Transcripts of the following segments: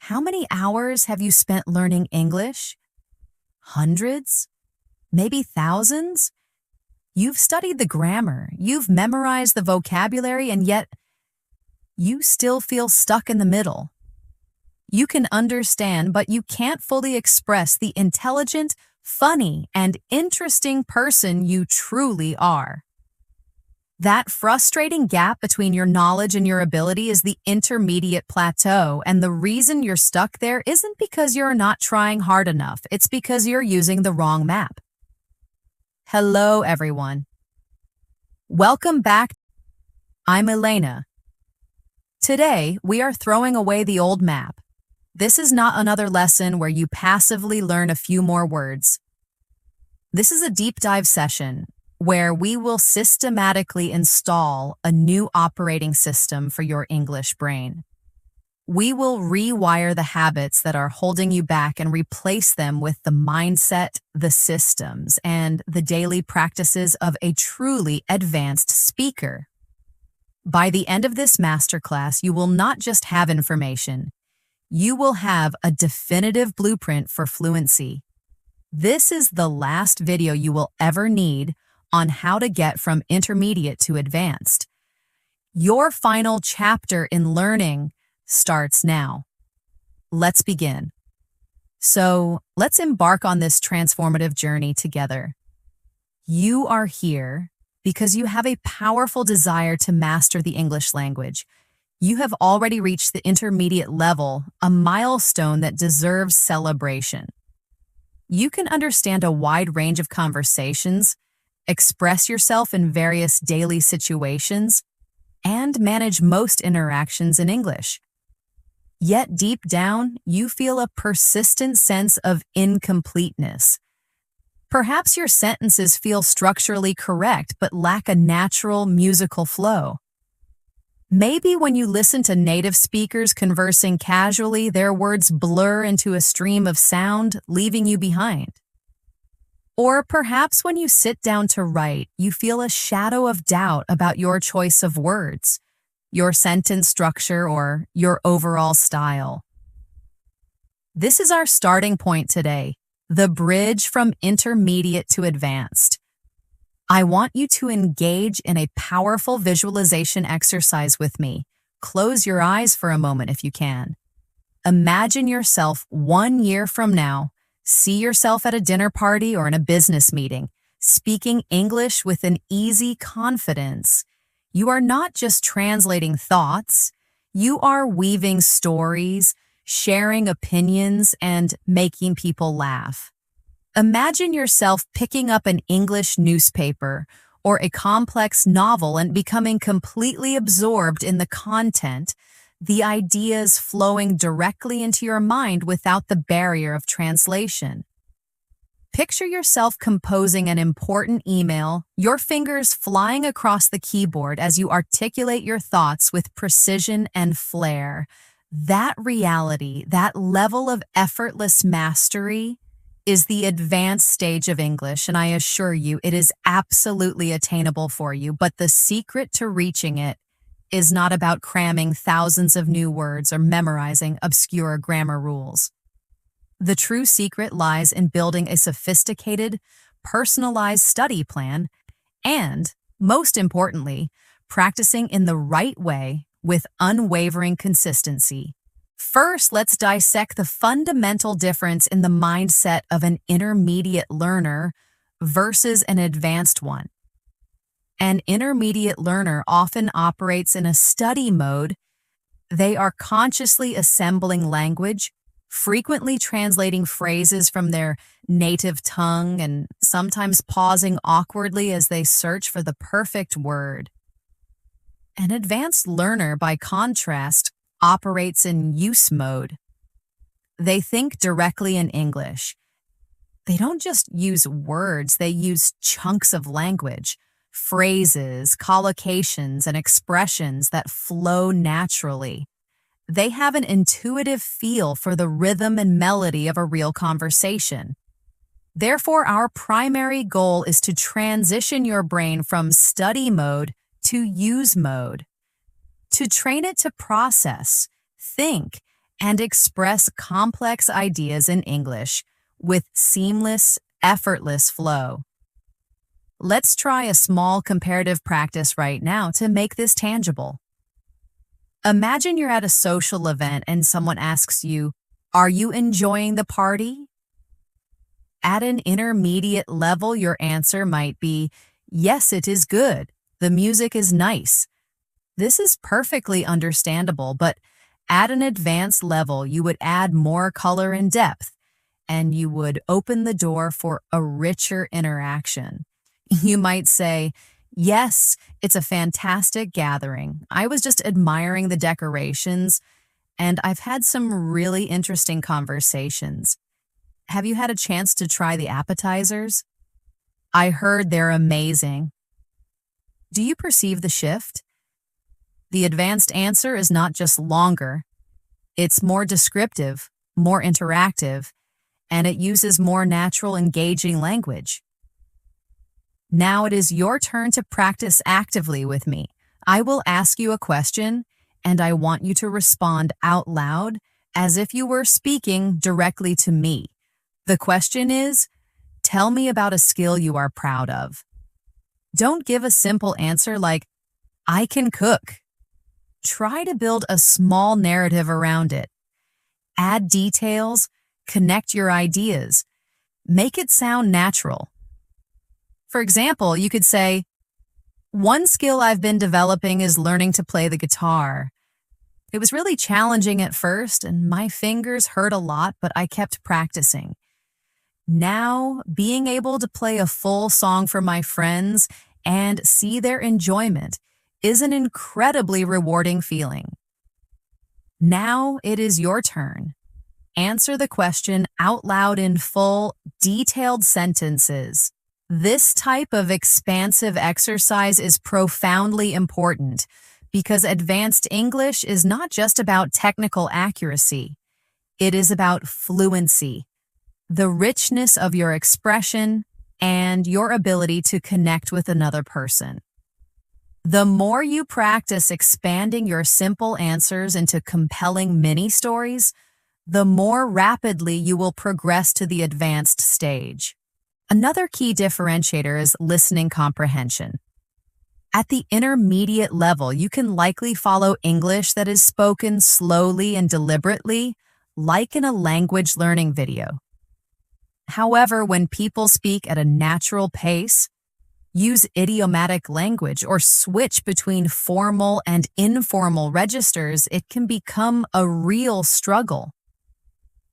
How many hours have you spent learning English? Hundreds? Maybe thousands? You've studied the grammar, you've memorized the vocabulary, and yet you still feel stuck in the middle. You can understand, but you can't fully express the intelligent, funny, and interesting person you truly are. That frustrating gap between your knowledge and your ability is the intermediate plateau, and the reason you're stuck there isn't because you're not trying hard enough, it's because you're using the wrong map. Hello, everyone. Welcome back. I'm Elena. Today, we are throwing away the old map. This is not another lesson where you passively learn a few more words. This is a deep dive session where we will systematically install a new operating system for your English brain. We will rewire the habits that are holding you back and replace them with the mindset, the systems, and the daily practices of a truly advanced speaker. By the end of this masterclass, you will not just have information, you will have a definitive blueprint for fluency. This is the last video you will ever need on how to get from intermediate to advanced. Your final chapter in learning starts now. Let's begin. So, let's embark on this transformative journey together. You are here because you have a powerful desire to master the English language. You have already reached the intermediate level, a milestone that deserves celebration. You can understand a wide range of conversations, express yourself in various daily situations, and manage most interactions in English. Yet deep down, you feel a persistent sense of incompleteness. Perhaps your sentences feel structurally correct but lack a natural musical flow. Maybe when you listen to native speakers conversing casually, their words blur into a stream of sound, leaving you behind. Or perhaps when you sit down to write, you feel a shadow of doubt about your choice of words, your sentence structure, or your overall style. This is our starting point today, the bridge from intermediate to advanced. I want you to engage in a powerful visualization exercise with me. Close your eyes for a moment if you can. Imagine yourself 1 year from now. See yourself at a dinner party or in a business meeting, speaking English with an easy confidence. You are not just translating thoughts, you are weaving stories, sharing opinions, and making people laugh. Imagine yourself picking up an English newspaper or a complex novel and becoming completely absorbed in the content, the ideas flowing directly into your mind without the barrier of translation. Picture yourself composing an important email, your fingers flying across the keyboard as you articulate your thoughts with precision and flair. That reality, that level of effortless mastery, is the advanced stage of English, and I assure you it is absolutely attainable for you, but the secret to reaching it is not about cramming thousands of new words or memorizing obscure grammar rules. The true secret lies in building a sophisticated, personalized study plan and, most importantly, practicing in the right way with unwavering consistency. First, let's dissect the fundamental difference in the mindset of an intermediate learner versus an advanced one. An intermediate learner often operates in a study mode. They are consciously assembling language, frequently translating phrases from their native tongue and sometimes pausing awkwardly as they search for the perfect word. An advanced learner, by contrast, operates in use mode. They think directly in English. They don't just use words, they use chunks of language, phrases, collocations, and expressions that flow naturally. They have an intuitive feel for the rhythm and melody of a real conversation. Therefore, our primary goal is to transition your brain from study mode to use mode, to train it to process, think, and express complex ideas in English with seamless, effortless flow. Let's try a small comparative practice right now to make this tangible. Imagine you're at a social event and someone asks you, "Are you enjoying the party?" At an intermediate level, your answer might be, "Yes, it is good. The music is nice." This is perfectly understandable, but at an advanced level, you would add more color and depth, and you would open the door for a richer interaction. You might say, "Yes, it's a fantastic gathering. I was just admiring the decorations, and I've had some really interesting conversations. Have you had a chance to try the appetizers? I heard they're amazing." Do you perceive the shift? The advanced answer is not just longer. It's more descriptive, more interactive, and it uses more natural, engaging language. Now it is your turn to practice actively with me. I will ask you a question, and I want you to respond out loud as if you were speaking directly to me. The question is, tell me about a skill you are proud of. Don't give a simple answer like, "I can cook." Try to build a small narrative around it. Add details, connect your ideas, make it sound natural. For example, you could say, "One skill I've been developing is learning to play the guitar. It was really challenging at first, and my fingers hurt a lot, but I kept practicing. Now, being able to play a full song for my friends and see their enjoyment is an incredibly rewarding feeling." Now it is your turn. Answer the question out loud in full, detailed sentences. This type of expansive exercise is profoundly important because advanced English is not just about technical accuracy. It is about fluency, the richness of your expression, and your ability to connect with another person. The more you practice expanding your simple answers into compelling mini-stories, the more rapidly you will progress to the advanced stage. Another key differentiator is listening comprehension. At the intermediate level, you can likely follow English that is spoken slowly and deliberately, like in a language learning video. However, when people speak at a natural pace, use idiomatic language, or switch between formal and informal registers, it can become a real struggle.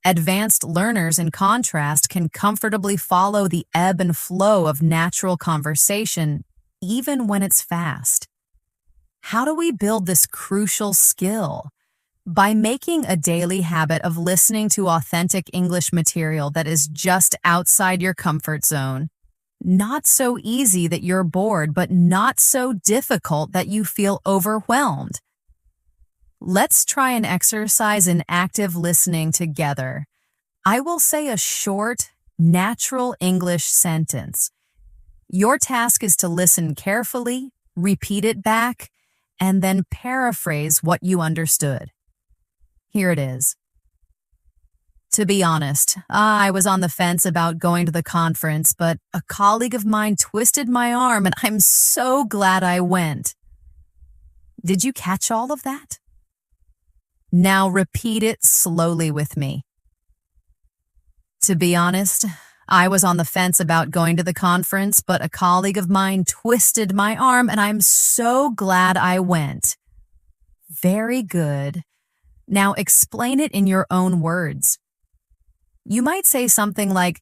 Advanced learners, in contrast, can comfortably follow the ebb and flow of natural conversation, even when it's fast. How do we build this crucial skill? By making a daily habit of listening to authentic English material that is just outside your comfort zone. Not so easy that you're bored, but not so difficult that you feel overwhelmed. Let's try an exercise in active listening together. I will say a short, natural English sentence. Your task is to listen carefully, repeat it back, and then paraphrase what you understood. Here it is. To be honest, I was on the fence about going to the conference, but a colleague of mine twisted my arm and I'm so glad I went. Did you catch all of that? Now repeat it slowly with me. To be honest, I was on the fence about going to the conference, but a colleague of mine twisted my arm and I'm so glad I went. Very good. Now explain it in your own words. You might say something like,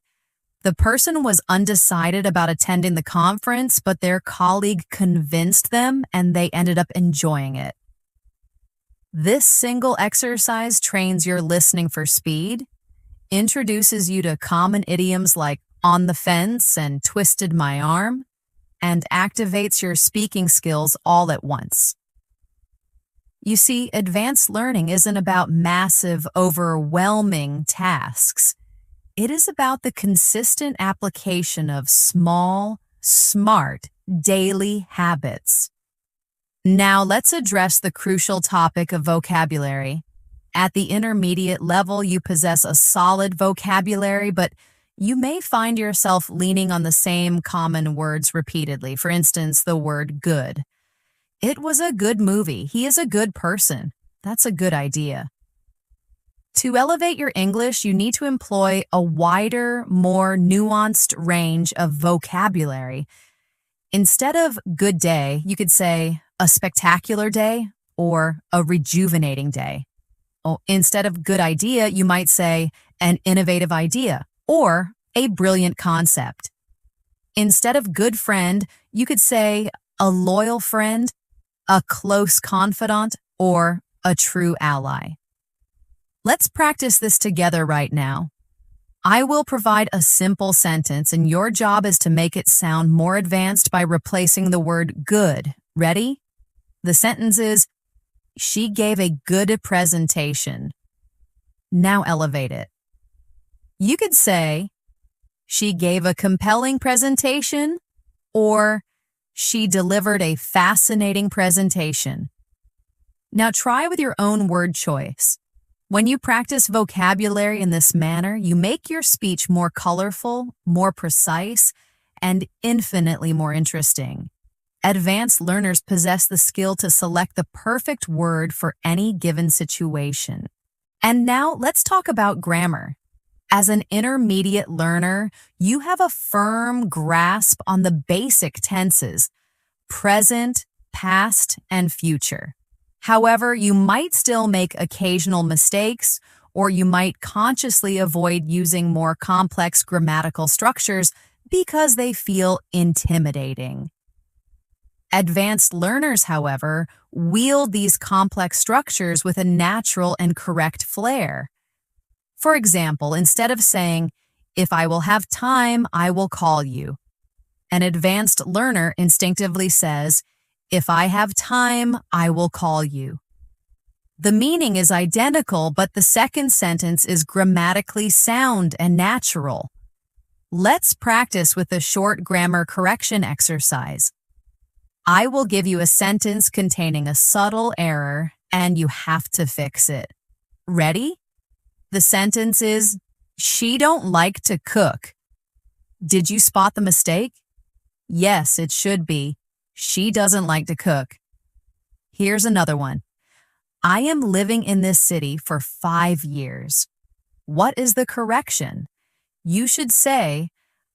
"The person was undecided about attending the conference, but their colleague convinced them and they ended up enjoying it." This single exercise trains your listening for speed, introduces you to common idioms like "on the fence" and "twisted my arm," and activates your speaking skills all at once. You see, advanced learning isn't about massive, overwhelming tasks. It is about the consistent application of small, smart, daily habits. Now let's address the crucial topic of vocabulary. At the intermediate level, you possess a solid vocabulary, but you may find yourself leaning on the same common words repeatedly. For instance, the word good. It was a good movie. He is a good person. That's a good idea. To elevate your English, you need to employ a wider, more nuanced range of vocabulary. Instead of good day, you could say a spectacular day or a rejuvenating day. Instead of good idea, you might say an innovative idea or a brilliant concept. Instead of good friend, you could say a loyal friend, a close confidant, or a true ally. Let's practice this together right now. I will provide a simple sentence, and your job is to make it sound more advanced by replacing the word good. Ready? The sentence is, she gave a good presentation. Now elevate it. You could say, she gave a compelling presentation, or she delivered a fascinating presentation. Now try with your own word choice. When you practice vocabulary in this manner, you make your speech more colorful, more precise, and infinitely more interesting. Advanced learners possess the skill to select the perfect word for any given situation. And now let's talk about grammar. As an intermediate learner, you have a firm grasp on the basic tenses, present, past, and future. However, you might still make occasional mistakes, or you might consciously avoid using more complex grammatical structures because they feel intimidating. Advanced learners, however, wield these complex structures with a natural and correct flair. For example, instead of saying, if I will have time, I will call you, an advanced learner instinctively says, if I have time, I will call you. The meaning is identical, but the second sentence is grammatically sound and natural. Let's practice with a short grammar correction exercise. I will give you a sentence containing a subtle error, and you have to fix it. Ready? The sentence is, she don't like to cook. Did you spot the mistake? Yes, it should be. She doesn't like to cook. Here's another one. I am living in this city for 5 years. What is the correction? You should say,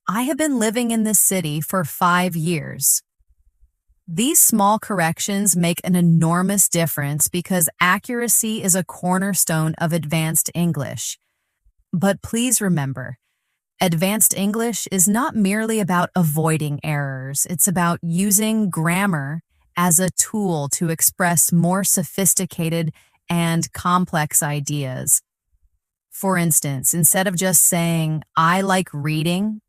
I have been living in this city for 5 years. These small corrections make an enormous difference because accuracy is a cornerstone of advanced English. But please remember, advanced English is not merely about avoiding errors. It's about using grammar as a tool to express more sophisticated and complex ideas. For instance, instead of just saying, I like reading,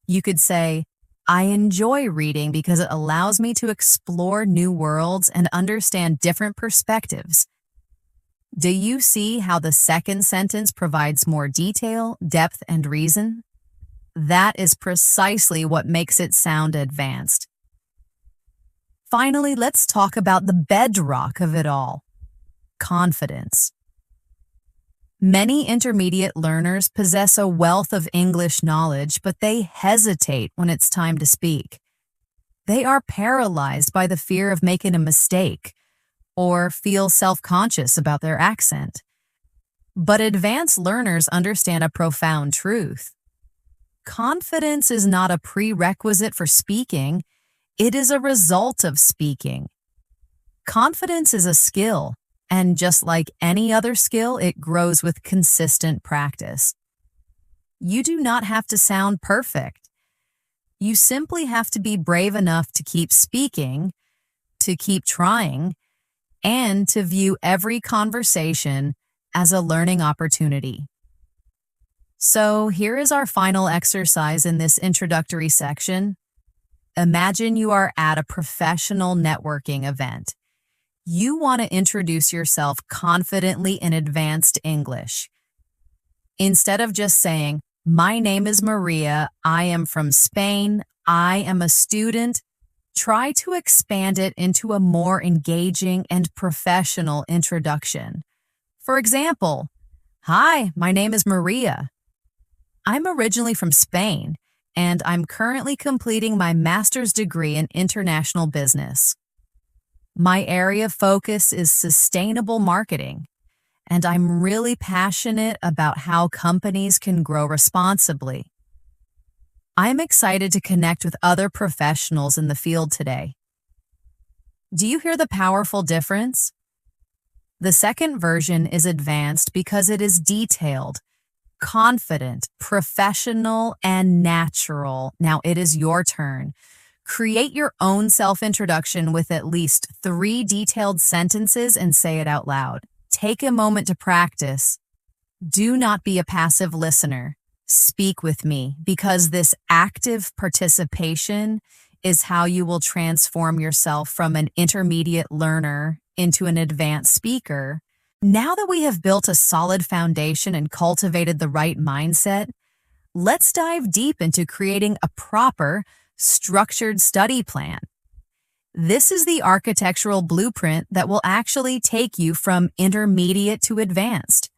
you could say, I enjoy reading because it allows me to explore new worlds and understand different perspectives. Do you see how the second sentence provides more detail, depth, and reason? That is precisely what makes it sound advanced. Finally, let's talk about the bedrock of it all, confidence. Many intermediate learners possess a wealth of English knowledge, but they hesitate when it's time to speak. They are paralyzed by the fear of making a mistake or feel self-conscious about their accent. But advanced learners understand a profound truth. Confidence is not a prerequisite for speaking, it is a result of speaking. Confidence is a skill. And just like any other skill, it grows with consistent practice. You do not have to sound perfect. You simply have to be brave enough to keep speaking, to keep trying, and to view every conversation as a learning opportunity. So here is our final exercise in this introductory section. Imagine you are at a professional networking event. You want to introduce yourself confidently in advanced English. Instead of just saying, my name is Maria, I am from Spain, I am a student, try to expand it into a more engaging and professional introduction. For example, "Hi, my name is Maria. I'm originally from Spain, and I'm currently completing my master's degree in international business. My area of focus is sustainable marketing, and I'm really passionate about how companies can grow responsibly. I'm excited to connect with other professionals in the field today." Do you hear the powerful difference? The second version is advanced because it is detailed, confident, professional, and natural. Now it is your turn. Create your own self-introduction with at least 3 detailed sentences and say it out loud. Take a moment to practice. Do not be a passive listener. Speak with me, because this active participation is how you will transform yourself from an intermediate learner into an advanced speaker. Now that we have built a solid foundation and cultivated the right mindset, let's dive deep into creating a proper, structured study plan. This is the architectural blueprint that will actually take you from intermediate to advanced.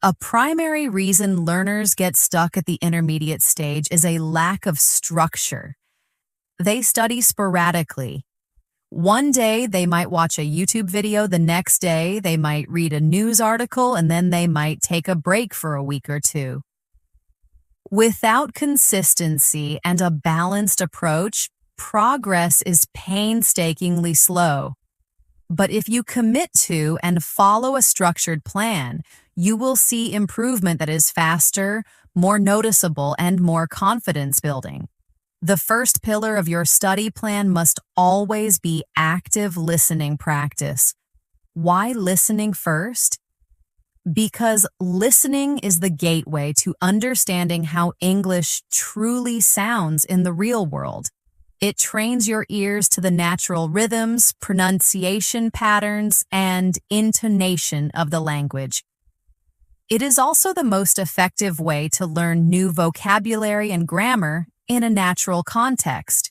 A primary reason learners get stuck at the intermediate stage is a lack of structure. They study sporadically. One day they might watch a YouTube video, the next day they might read a news article, and then they might take a break for a week or two. Without consistency and a balanced approach, progress is painstakingly slow. But if you commit to and follow a structured plan, you will see improvement that is faster, more noticeable, and more confidence-building. The first pillar of your study plan must always be active listening practice. Why listening first? Because listening is the gateway to understanding how English truly sounds in the real world. It trains your ears to the natural rhythms, pronunciation patterns, and intonation of the language. It is also the most effective way to learn new vocabulary and grammar in a natural context.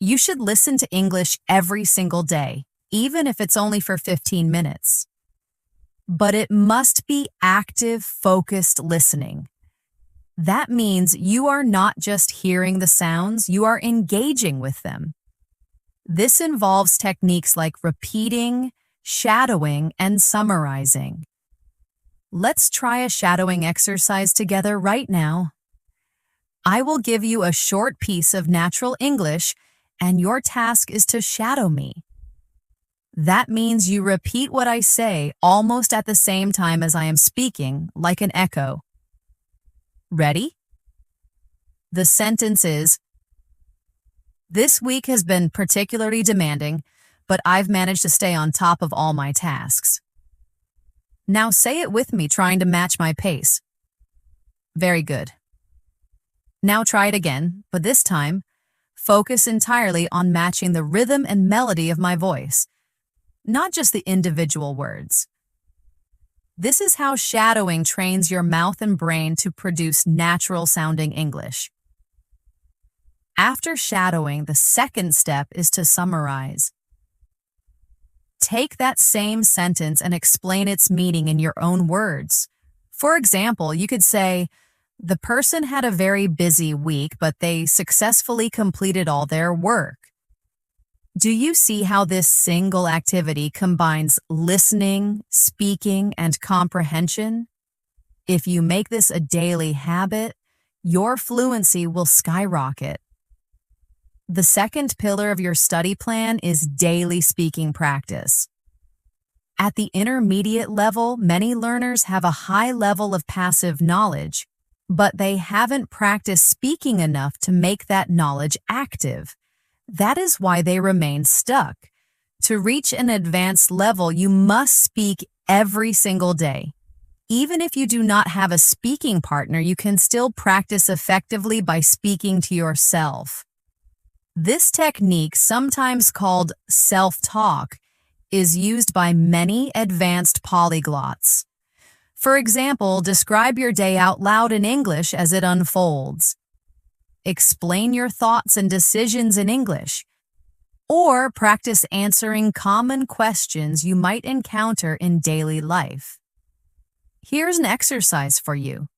You should listen to English every single day, even if it's only for 15 minutes. But it must be active, focused listening. That means you are not just hearing the sounds, you are engaging with them. This involves techniques like repeating, shadowing, and summarizing. Let's try a shadowing exercise together right now. I will give you a short piece of natural English, and your task is to shadow me. That means you repeat what I say almost at the same time as I am speaking, like an echo. Ready? The sentence is, "This week has been particularly demanding, but I've managed to stay on top of all my tasks." Now say it with me, trying to match my pace. Very good. Now try it again, but this time, focus entirely on matching the rhythm and melody of my voice, not just the individual words. This is how shadowing trains your mouth and brain to produce natural-sounding English. After shadowing, the second step is to summarize. Take that same sentence and explain its meaning in your own words. For example, you could say, "The person had a very busy week, but they successfully completed all their work." Do you see how this single activity combines listening, speaking, and comprehension? If you make this a daily habit, your fluency will skyrocket. The second pillar of your study plan is daily speaking practice. At the intermediate level, many learners have a high level of passive knowledge, but they haven't practiced speaking enough to make that knowledge active. That is why they remain stuck. To reach an advanced level, you must speak every single day. Even if you do not have a speaking partner, you can still practice effectively by speaking to yourself. This technique, sometimes called self-talk, is used by many advanced polyglots. For example, describe your day out loud in English as it unfolds. Explain your thoughts and decisions in English. Or practice answering common questions you might encounter in daily life. Here's an exercise for you.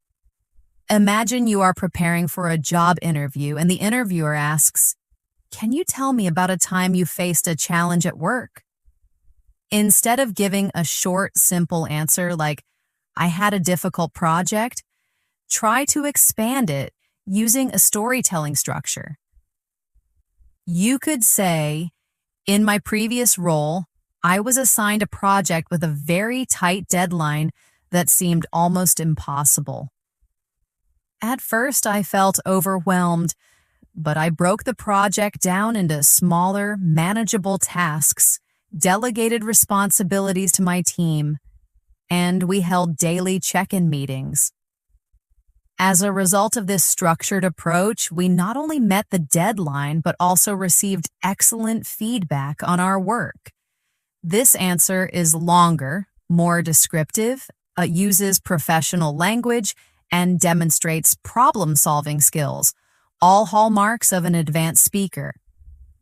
Imagine you are preparing for a job interview and the interviewer asks, "Can you tell me about a time you faced a challenge at work?" Instead of giving a short, simple answer like, "I had a difficult project," try to expand it using a storytelling structure. You could say, "In my previous role, I was assigned a project with a very tight deadline that seemed almost impossible. At first, I felt overwhelmed, but I broke the project down into smaller, manageable tasks, delegated responsibilities to my team, and we held daily check-in meetings. As a result of this structured approach, we not only met the deadline, but also received excellent feedback on our work." This answer is longer, more descriptive, uses professional language, and demonstrates problem-solving skills, all hallmarks of an advanced speaker.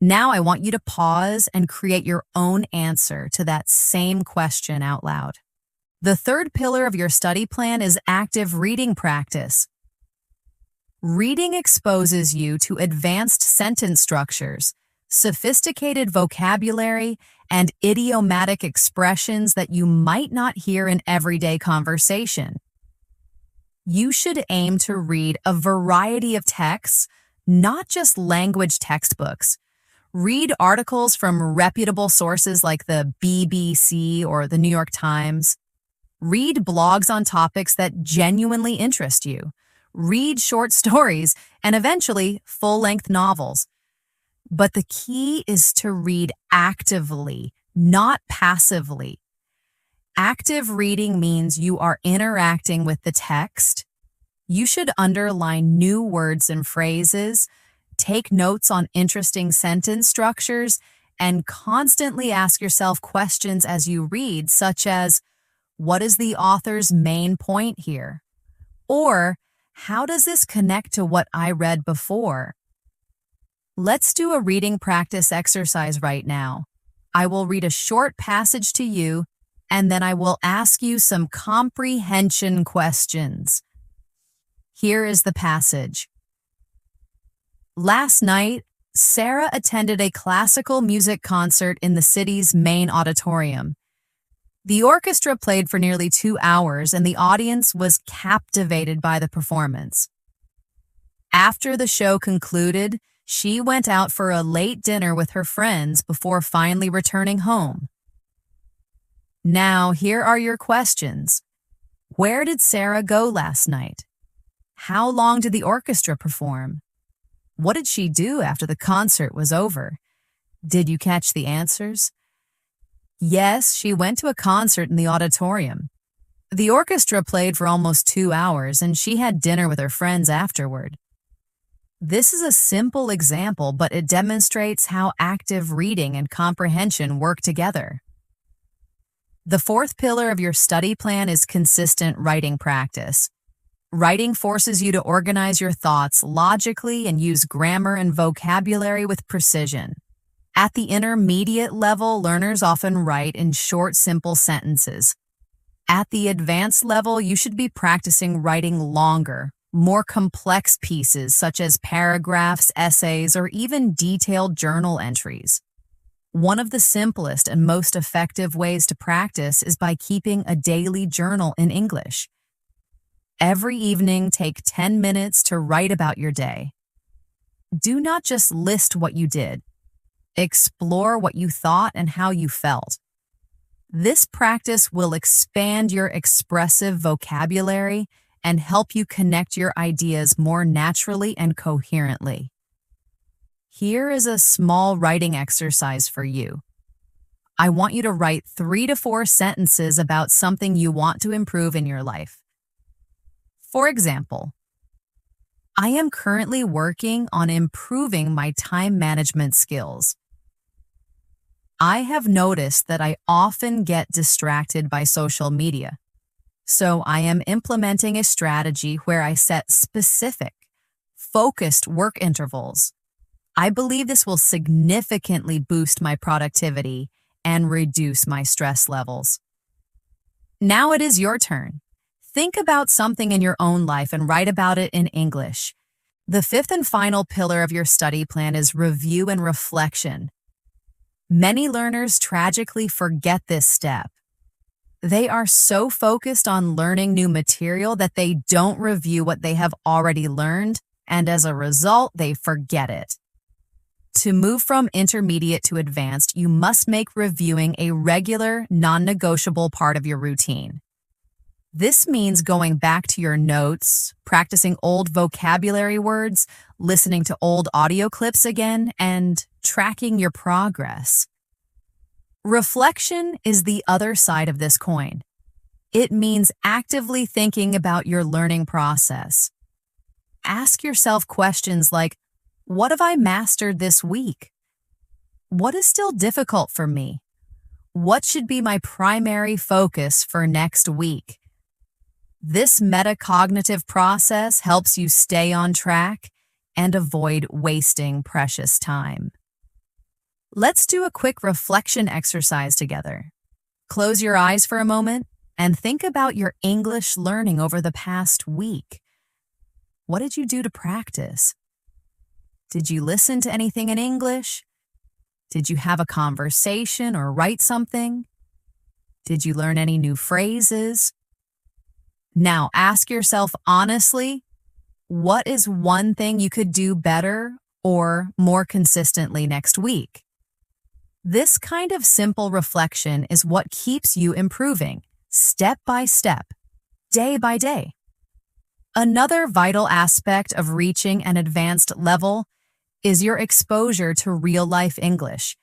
Now I want you to pause and create your own answer to that same question out loud. The third pillar of your study plan is active reading practice. Reading exposes you to advanced sentence structures, sophisticated vocabulary, and idiomatic expressions that you might not hear in everyday conversation. You should aim to read a variety of texts, not just language textbooks. Read articles from reputable sources like the BBC or the New York Times. Read blogs on topics that genuinely interest you. Read short stories and eventually full-length novels. But the key is to read actively, not passively. Active reading means you are interacting with the text. You should underline new words and phrases, take notes on interesting sentence structures, and constantly ask yourself questions as you read, such as, "What is the author's main point here?" Or, "How does this connect to what I read before?" Let's do a reading practice exercise right now. I will read a short passage to you, and then I will ask you some comprehension questions. Here is the passage. Last night, Sarah attended a classical music concert in the city's main auditorium. The orchestra played for nearly 2 hours, and the audience was captivated by the performance. After the show concluded, she went out for a late dinner with her friends before finally returning home. Now, here are your questions. Where did Sarah go last night? How long did the orchestra perform? What did she do after the concert was over? Did you catch the answers? Yes, she went to a concert in the auditorium. The orchestra played for almost 2 hours, and she had dinner with her friends afterward. This is a simple example, but it demonstrates how active reading and comprehension work together. The fourth pillar of your study plan is consistent writing practice. Writing forces you to organize your thoughts logically and use grammar and vocabulary with precision. At the intermediate level, learners often write in short, simple sentences. At the advanced level, you should be practicing writing longer, more complex pieces such as paragraphs, essays, or even detailed journal entries. One of the simplest and most effective ways to practice is by keeping a daily journal in English. Every evening, take 10 minutes to write about your day. Do not just list what you did. Explore what you thought and how you felt. This practice will expand your expressive vocabulary and help you connect your ideas more naturally and coherently. Here is a small writing exercise for you. I want you to write 3 to 4 sentences about something you want to improve in your life. For example, I am currently working on improving my time management skills. I have noticed that I often get distracted by social media, so I am implementing a strategy where I set specific, focused work intervals. I believe this will significantly boost my productivity and reduce my stress levels. Now it is your turn. Think about something in your own life and write about it in English. The fifth and final pillar of your study plan is review and reflection. Many learners tragically forget this step. They are so focused on learning new material that they don't review what they have already learned, and as a result, they forget it. To move from intermediate to advanced, you must make reviewing a regular, non-negotiable part of your routine. This means going back to your notes, practicing old vocabulary words, listening to old audio clips again, and tracking your progress. Reflection is the other side of this coin. It means actively thinking about your learning process. Ask yourself questions like, what have I mastered this week? What is still difficult for me? What should be my primary focus for next week? This metacognitive process helps you stay on track and avoid wasting precious time. Let's do a quick reflection exercise together. Close your eyes for a moment and think about your English learning over the past week. What did you do to practice? Did you listen to anything in English? Did you have a conversation or write something? Did you learn any new phrases? Now ask yourself honestly, what is one thing you could do better or more consistently next week? This kind of simple reflection is what keeps you improving, step by step, day by day. Another vital aspect of reaching an advanced level is your exposure to real-life English.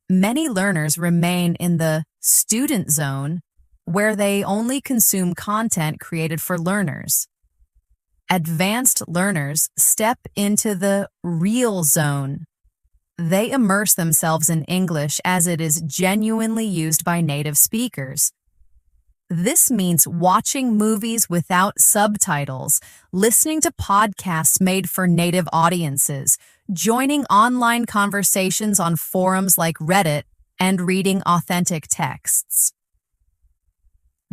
Many learners remain in the student zone where they only consume content created for learners. Advanced learners step into the real zone. They immerse themselves in English as it is genuinely used by native speakers. This means watching movies without subtitles, listening to podcasts made for native audiences, joining online conversations on forums like Reddit, and reading authentic texts.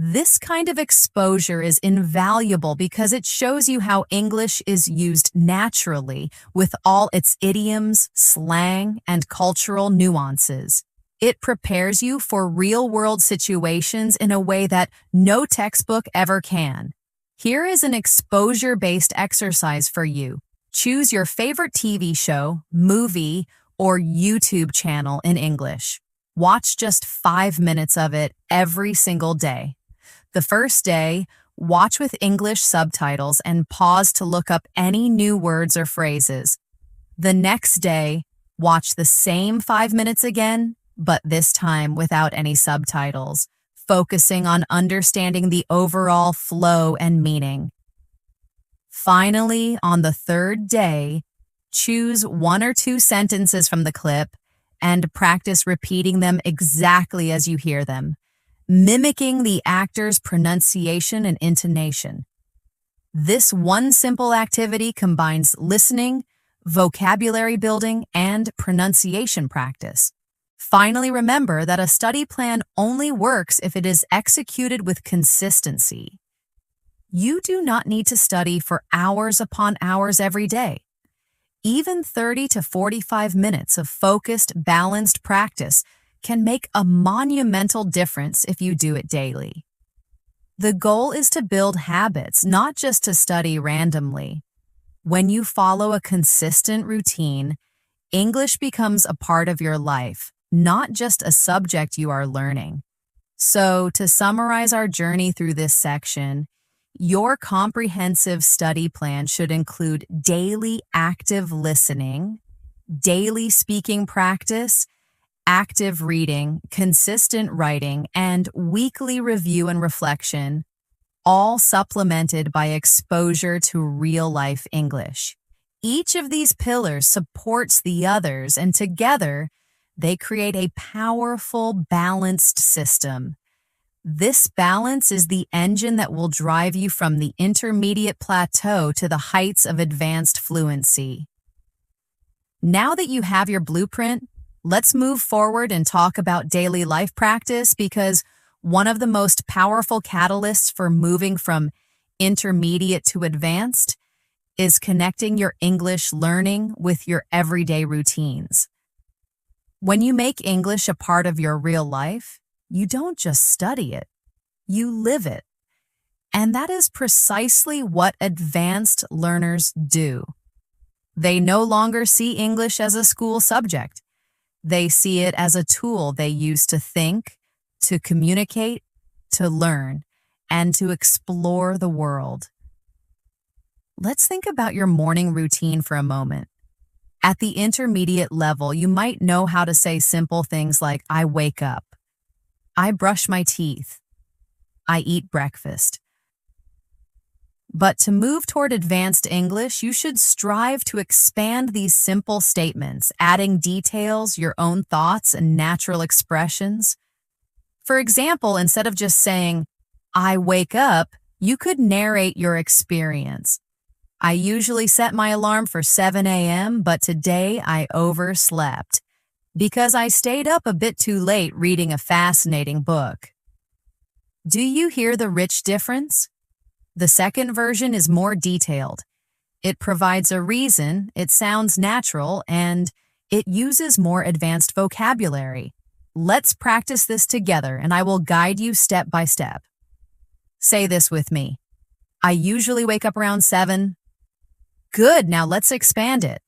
This kind of exposure is invaluable because it shows you how English is used naturally with all its idioms, slang, and cultural nuances. It prepares you for real-world situations in a way that no textbook ever can. Here is an exposure-based exercise for you. Choose your favorite TV show, movie, or YouTube channel in English. Watch just 5 minutes of it every single day. The first day, watch with English subtitles and pause to look up any new words or phrases. The next day, watch the same 5 minutes again, but this time without any subtitles, focusing on understanding the overall flow and meaning. Finally, on the third day, choose 1 or 2 sentences from the clip and practice repeating them exactly as you hear them, mimicking the actor's pronunciation and intonation. This one simple activity combines listening, vocabulary building, and pronunciation practice. Finally, remember that a study plan only works if it is executed with consistency. You do not need to study for hours upon hours every day. Even 30 to 45 minutes of focused, balanced practice can make a monumental difference if you do it daily. The goal is to build habits, not just to study randomly. When you follow a consistent routine, English becomes a part of your life, not just a subject you are learning. So, to summarize our journey through this section, your comprehensive study plan should include daily active listening, daily speaking practice, active reading, consistent writing, and weekly review and reflection, all supplemented by exposure to real-life English. Each of these pillars supports the others, and together, they create a powerful, balanced system. This balance is the engine that will drive you from the intermediate plateau to the heights of advanced fluency. Now that you have your blueprint, let's move forward and talk about daily life practice, because One of the most powerful catalysts for moving from intermediate to advanced is connecting your English learning with your everyday routines. When you make English a part of your real life, you don't just study it, you live it. And that is precisely what advanced learners do. They no longer see English as a school subject. They see it as a tool they use to think, to communicate, to learn, and to explore the world. Let's think about your morning routine for a moment. At the intermediate level, you might know how to say simple things like, I wake up, I brush my teeth, I eat breakfast. But to move toward advanced English, you should strive to expand these simple statements, adding details, your own thoughts, and natural expressions. For example, instead of just saying, I wake up, you could narrate your experience. I usually set my alarm for 7 a.m., but today I overslept because I stayed up a bit too late reading a fascinating book. Do you hear the rich difference? The second version is more detailed. It provides a reason, it sounds natural, and it uses more advanced vocabulary. Let's practice this together, and I will guide you step by step. Say this with me. I usually wake up around 7. Good, now let's expand it.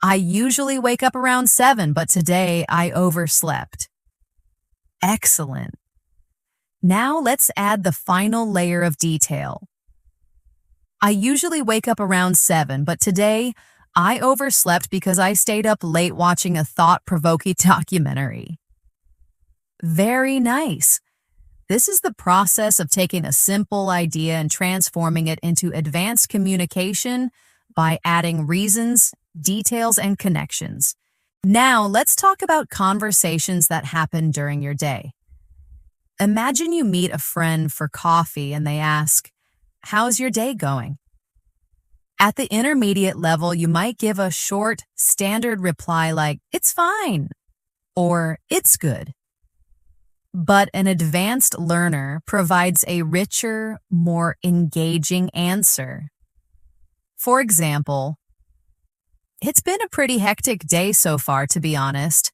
I usually wake up around 7, but today I overslept. Excellent. Now let's add the final layer of detail. I usually wake up around 7, but today I overslept because I stayed up late watching a thought-provoking documentary. Very nice. This is the process of taking a simple idea and transforming it into advanced communication by adding reasons, details, and connections. Now, let's talk about conversations that happen during your day. Imagine you meet a friend for coffee and they ask, "How's your day going?" At the intermediate level, you might give a short, standard reply like, "It's fine," or "It's good." But an advanced learner provides a richer, more engaging answer. For example, "It's been a pretty hectic day so far, to be honest.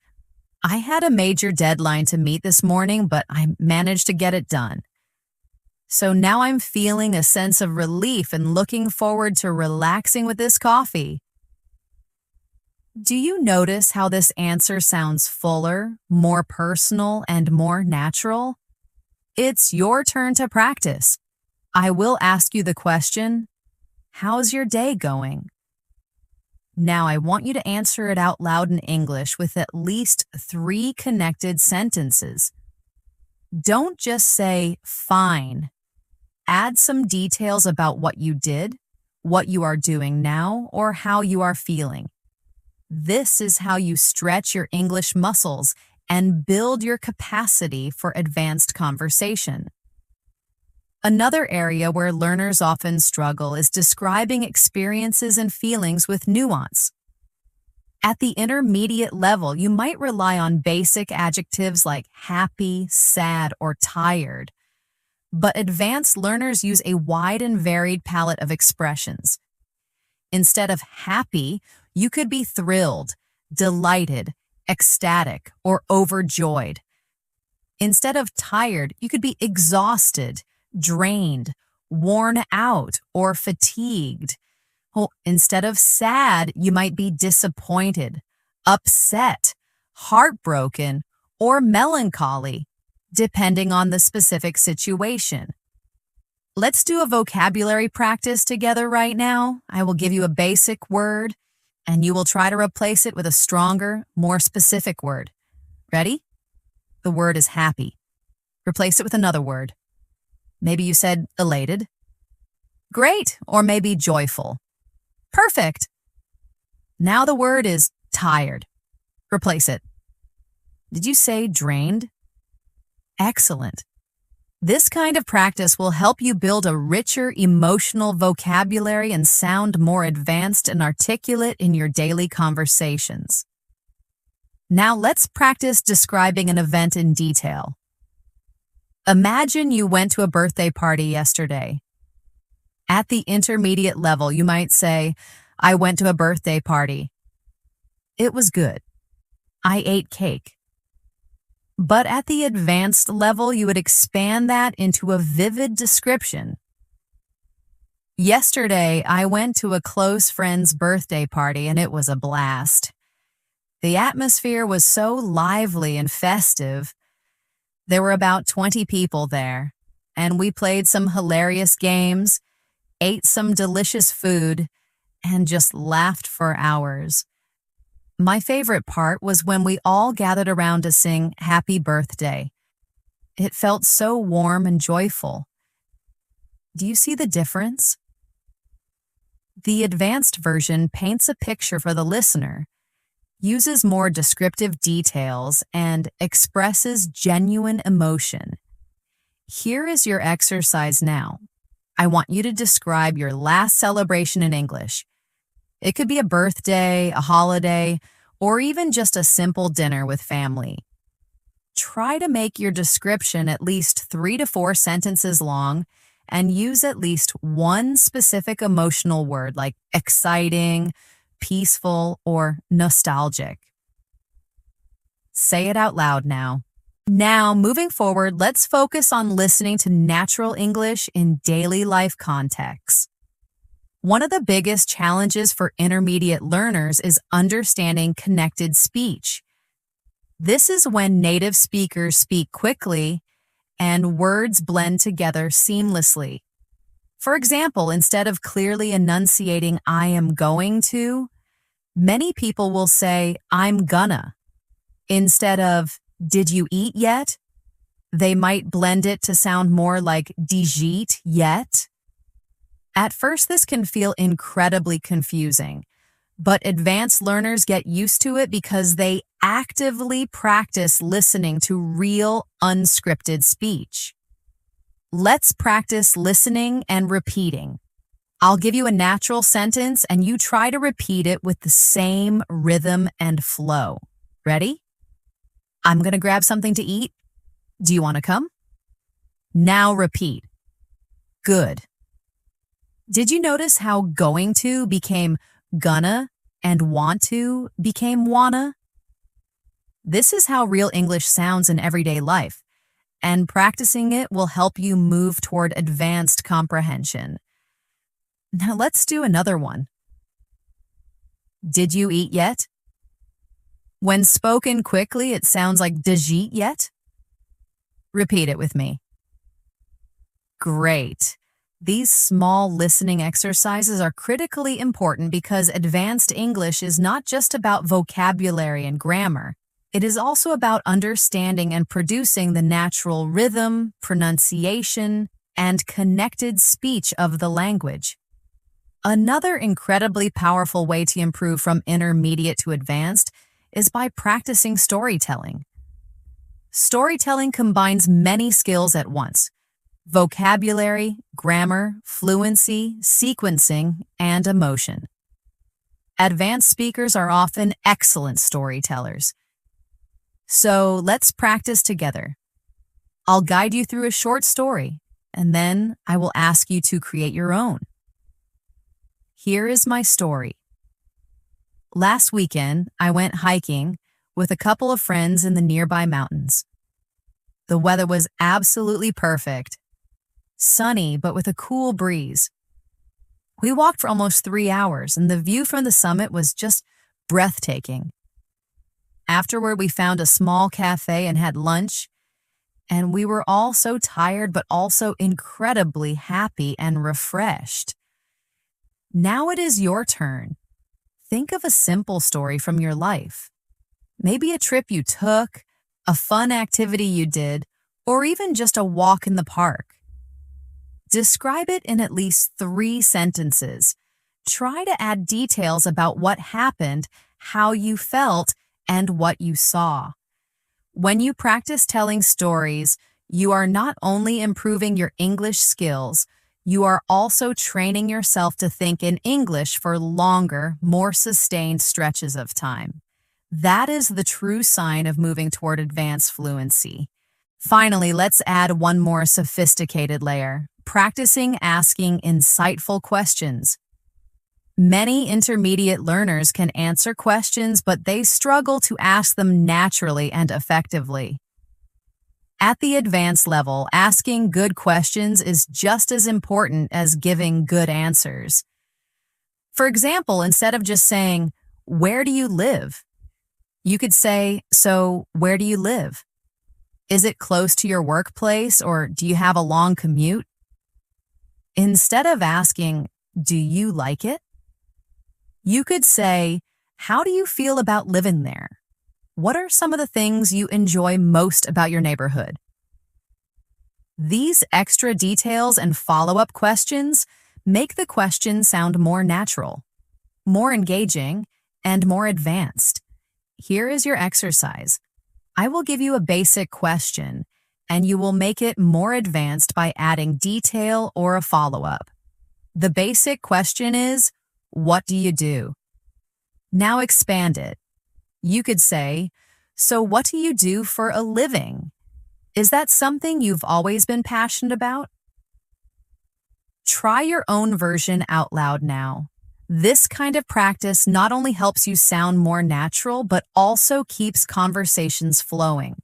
I had a major deadline to meet this morning, but I managed to get it done. So now I'm feeling a sense of relief and looking forward to relaxing with this coffee." Do you notice how this answer sounds fuller, more personal, and more natural? It's your turn to practice. I will ask you the question, "How's your day going?" Now I want you to answer it out loud in English with at least 3 connected sentences. Don't just say, "Fine." Add some details about what you did, what you are doing now, or how you are feeling. This is how you stretch your English muscles and build your capacity for advanced conversation. Another area where learners often struggle is describing experiences and feelings with nuance. At the intermediate level, you might rely on basic adjectives like happy, sad, or tired. But advanced learners use a wide and varied palette of expressions. Instead of happy, you could be thrilled, delighted, ecstatic, or overjoyed. Instead of tired, you could be exhausted, drained, worn out, or fatigued. Instead of sad, you might be disappointed, upset, heartbroken, or melancholy, depending on the specific situation. Let's do a vocabulary practice together right now. I will give you a basic word, and you will try to replace it with a stronger, more specific word. Ready? The word is happy. Replace it with another word. Maybe you said elated. Great, or maybe joyful. Perfect. Now the word is tired. Replace it. Did you say drained? Excellent. This kind of practice will help you build a richer emotional vocabulary and sound more advanced and articulate in your daily conversations. Now let's practice describing an event in detail. Imagine you went to a birthday party yesterday. At the intermediate level, you might say, I went to a birthday party. It was good. I ate cake. But at the advanced level, you would expand that into a vivid description. Yesterday, I went to a close friend's birthday party and it was a blast. The atmosphere was so lively and festive. There were about 20 people there, and we played some hilarious games, ate some delicious food, and just laughed for hours. My favorite part was when we all gathered around to sing Happy Birthday. It felt so warm and joyful. Do you see the difference? The advanced version paints a picture for the listener, uses more descriptive details, and expresses genuine emotion. Here is your exercise now. I want you to describe your last celebration in English. It could be a birthday, a holiday, or even just a simple dinner with family. Try to make your description at least 3 to 4 sentences long and use at least one specific emotional word like exciting, peaceful, or nostalgic. Say it out loud now. Now, moving forward, let's focus on listening to natural English in daily life contexts. One of the biggest challenges for intermediate learners is understanding connected speech. This is when native speakers speak quickly and words blend together seamlessly. For example, instead of clearly enunciating I am going to, many people will say I'm gonna. Instead of did you eat yet? They might blend it to sound more like digit yet. At first, this can feel incredibly confusing, but advanced learners get used to it because they actively practice listening to real, unscripted speech. Let's practice listening and repeating. I'll give you a natural sentence and you try to repeat it with the same rhythm and flow. Ready? I'm going to grab something to eat. Do you want to come? Now repeat. Good. Did you notice how going to became gonna and want to became wanna? This is how real English sounds in everyday life, and practicing it will help you move toward advanced comprehension. Now let's do another one. Did you eat yet? When spoken quickly, it sounds like did you eat yet? Repeat it with me. Great. These small listening exercises are critically important because advanced English is not just about vocabulary and grammar. It is also about understanding and producing the natural rhythm, pronunciation, and connected speech of the language. Another incredibly powerful way to improve from intermediate to advanced is by practicing storytelling. Storytelling combines many skills at once: vocabulary, grammar, fluency, sequencing, and emotion. Advanced speakers are often excellent storytellers. So let's practice together. I'll guide you through a short story, and then I will ask you to create your own. Here is my story. Last weekend, I went hiking with a couple of friends in the nearby mountains. The weather was absolutely perfect. Sunny, but with a cool breeze. We walked for almost 3 hours, and the view from the summit was just breathtaking. Afterward, we found a small cafe and had lunch, and we were all so tired but also incredibly happy and refreshed. Now it is your turn. Think of a simple story from your life. Maybe a trip you took, a fun activity you did, or even just a walk in the park. Describe it in at least 3 sentences. Try to add details about what happened, how you felt, and what you saw. When you practice telling stories, you are not only improving your English skills, you are also training yourself to think in English for longer, more sustained stretches of time. That is the true sign of moving toward advanced fluency. Finally, let's add one more sophisticated layer, practicing asking insightful questions. Many intermediate learners can answer questions, but they struggle to ask them naturally and effectively. At the advanced level, asking good questions is just as important as giving good answers. For example, instead of just saying, "Where do you live?" you could say, "So, where do you live? Is it close to your workplace, or do you have a long commute?" Instead of asking, "Do you like it?" you could say, "How do you feel about living there? What are some of the things you enjoy most about your neighborhood?" These extra details and follow-up questions make the question sound more natural, more engaging, and more advanced. Here is your exercise. I will give you a basic question, and you will make it more advanced by adding detail or a follow-up. The basic question is, what do you do? Now expand it. You could say, "So what do you do for a living? Is that something you've always been passionate about?" Try your own version out loud now. This kind of practice not only helps you sound more natural, but also keeps conversations flowing,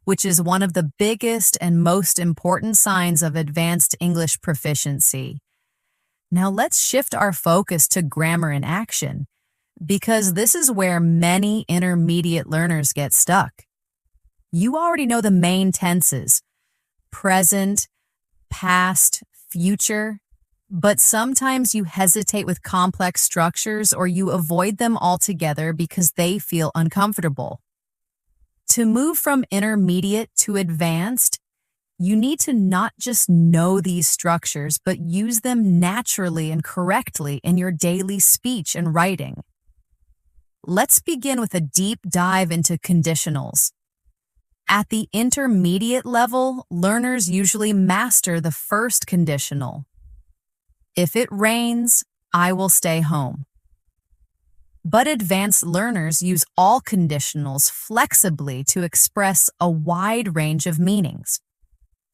which is one of the biggest and most important signs of advanced English proficiency. Now let's shift our focus to grammar in action, because this is where many intermediate learners get stuck. You already know the main tenses: present, past, future, but sometimes you hesitate with complex structures or you avoid them altogether because they feel uncomfortable. To move from intermediate to advanced, you need to not just know these structures, but use them naturally and correctly in your daily speech and writing. Let's begin with a deep dive into conditionals. At the intermediate level, learners usually master the first conditional. If it rains, I will stay home. But advanced learners use all conditionals flexibly to express a wide range of meanings.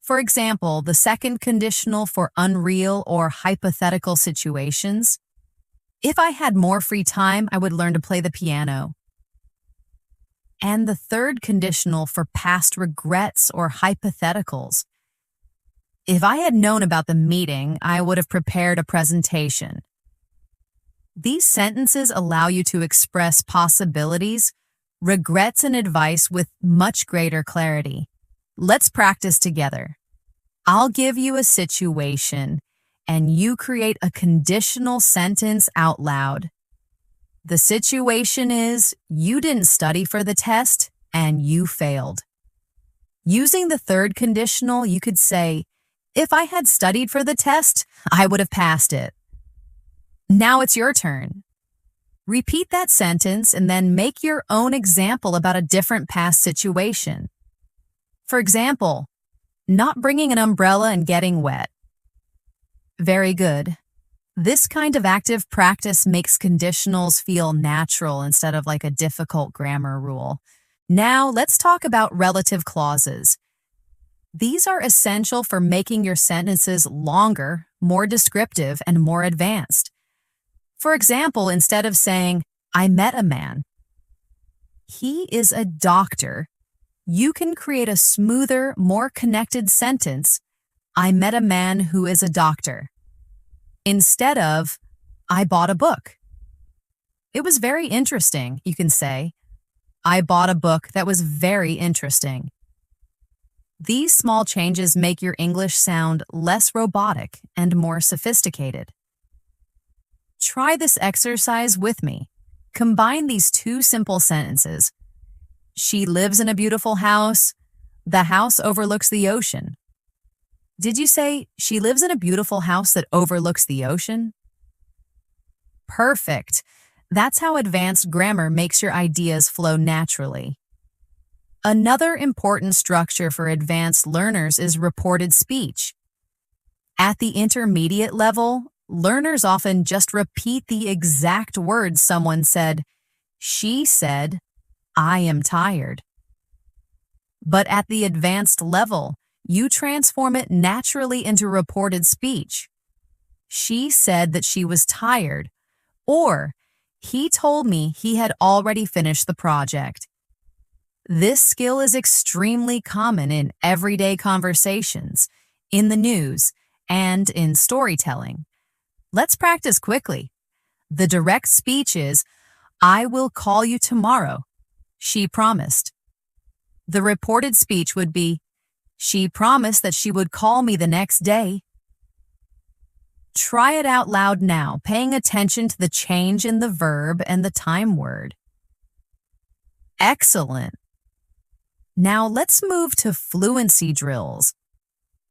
For example, the second conditional for unreal or hypothetical situations: if I had more free time, I would learn to play the piano. And the third conditional for past regrets or hypotheticals: if I had known about the meeting, I would have prepared a presentation. These sentences allow you to express possibilities, regrets, and advice with much greater clarity. Let's practice together. I'll give you a situation, and you create a conditional sentence out loud. The situation is, you didn't study for the test, and you failed. Using the third conditional, you could say, if I had studied for the test, I would have passed it. Now it's your turn. Repeat that sentence and then make your own example about a different past situation. For example, not bringing an umbrella and getting wet. Very good. This kind of active practice makes conditionals feel natural instead of like a difficult grammar rule. Now let's talk about relative clauses. These are essential for making your sentences longer, more descriptive, and more advanced. For example, instead of saying, I met a man, he is a doctor, you can create a smoother, more connected sentence, I met a man who is a doctor, instead of, I bought a book. It was very interesting, you can say. I bought a book that was very interesting. These small changes make your English sound less robotic and more sophisticated. Try this exercise with me. Combine these two simple sentences. She lives in a beautiful house. The house overlooks the ocean. Did you say she lives in a beautiful house that overlooks the ocean? Perfect. That's how advanced grammar makes your ideas flow naturally. Another important structure for advanced learners is reported speech. At the intermediate level, learners often just repeat the exact words someone said. She said, I am tired. But at the advanced level, you transform it naturally into reported speech. She said that she was tired, or he told me he had already finished the project. This skill is extremely common in everyday conversations, in the news, and in storytelling. Let's practice quickly. The direct speech is, "I will call you tomorrow. She promised." The reported speech would be, "She promised that she would call me the next day." Try it out loud now, paying attention to the change in the verb and the time word. Excellent. Now let's move to fluency drills.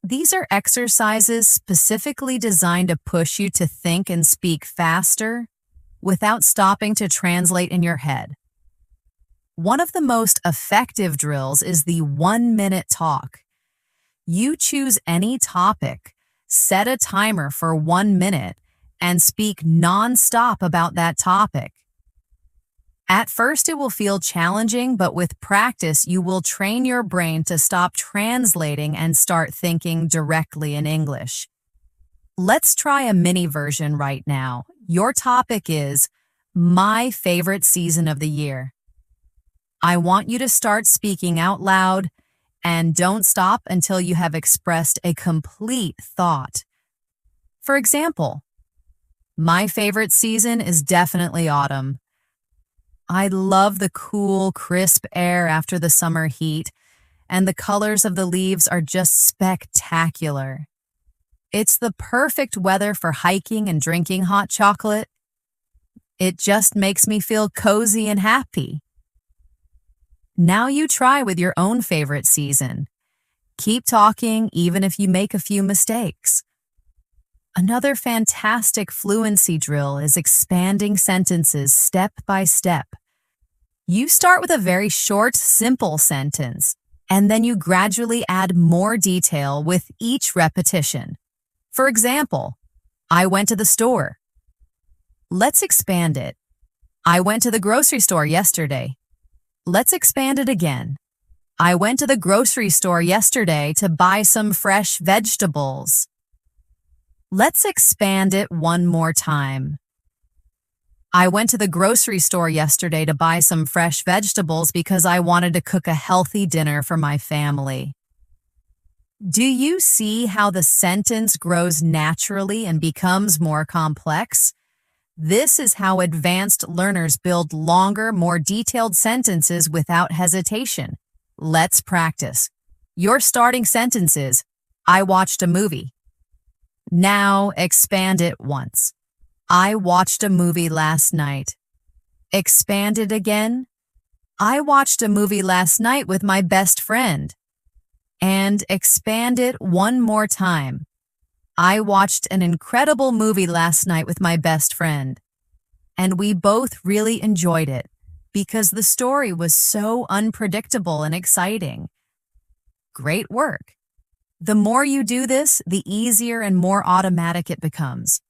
These are exercises specifically designed to push you to think and speak faster without stopping to translate in your head. One of the most effective drills is the 1-minute talk. You choose any topic, set a timer for 1 minute, and speak non-stop about that topic. At first, it will feel challenging, but with practice, you will train your brain to stop translating and start thinking directly in English. Let's try a mini version right now. Your topic is my favorite season of the year. I want you to start speaking out loud and don't stop until you have expressed a complete thought. For example, my favorite season is definitely autumn. I love the cool, crisp air after the summer heat, and the colors of the leaves are just spectacular. It's the perfect weather for hiking and drinking hot chocolate. It just makes me feel cozy and happy. Now you try with your own favorite season. Keep talking even if you make a few mistakes. Another fantastic fluency drill is expanding sentences step by step. You start with a very short, simple sentence, and then you gradually add more detail with each repetition. For example, I went to the store. Let's expand it. I went to the grocery store yesterday. Let's expand it again. I went to the grocery store yesterday to buy some fresh vegetables. Let's expand it one more time. I went to the grocery store yesterday to buy some fresh vegetables because I wanted to cook a healthy dinner for my family. Do you see how the sentence grows naturally and becomes more complex? This is how advanced learners build longer, more detailed sentences without hesitation. Let's practice. Your starting sentence is, I watched a movie. Now expand it once. I watched a movie last night. Expand it again. I watched a movie last night with my best friend. And expand it one more time. I watched an incredible movie last night with my best friend. And we both really enjoyed it because the story was so unpredictable and exciting. Great work. The more you do this, the easier and more automatic it becomes.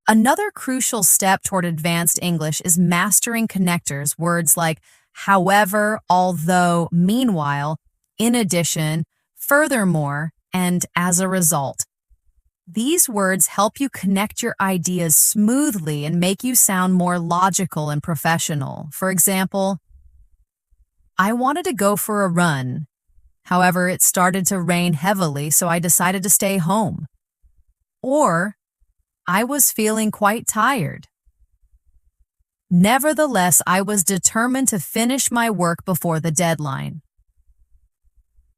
Another crucial step toward advanced English is mastering connectors, words like however, although, meanwhile, in addition, furthermore, and as a result. These words help you connect your ideas smoothly and make you sound more logical and professional. For example, I wanted to go for a run. However, it started to rain heavily, so I decided to stay home. Or, I was feeling quite tired. Nevertheless, I was determined to finish my work before the deadline.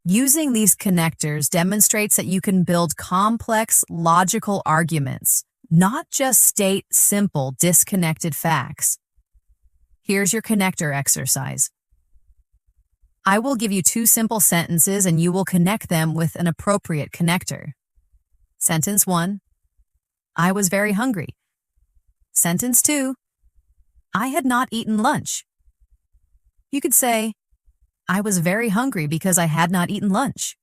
Using these connectors demonstrates that you can build complex, logical arguments, not just state simple, disconnected facts. Here's your connector exercise. I will give you 2 simple sentences and you will connect them with an appropriate connector. Sentence 1, I was very hungry. Sentence 2, I had not eaten lunch. You could say, I was very hungry because I had not eaten lunch.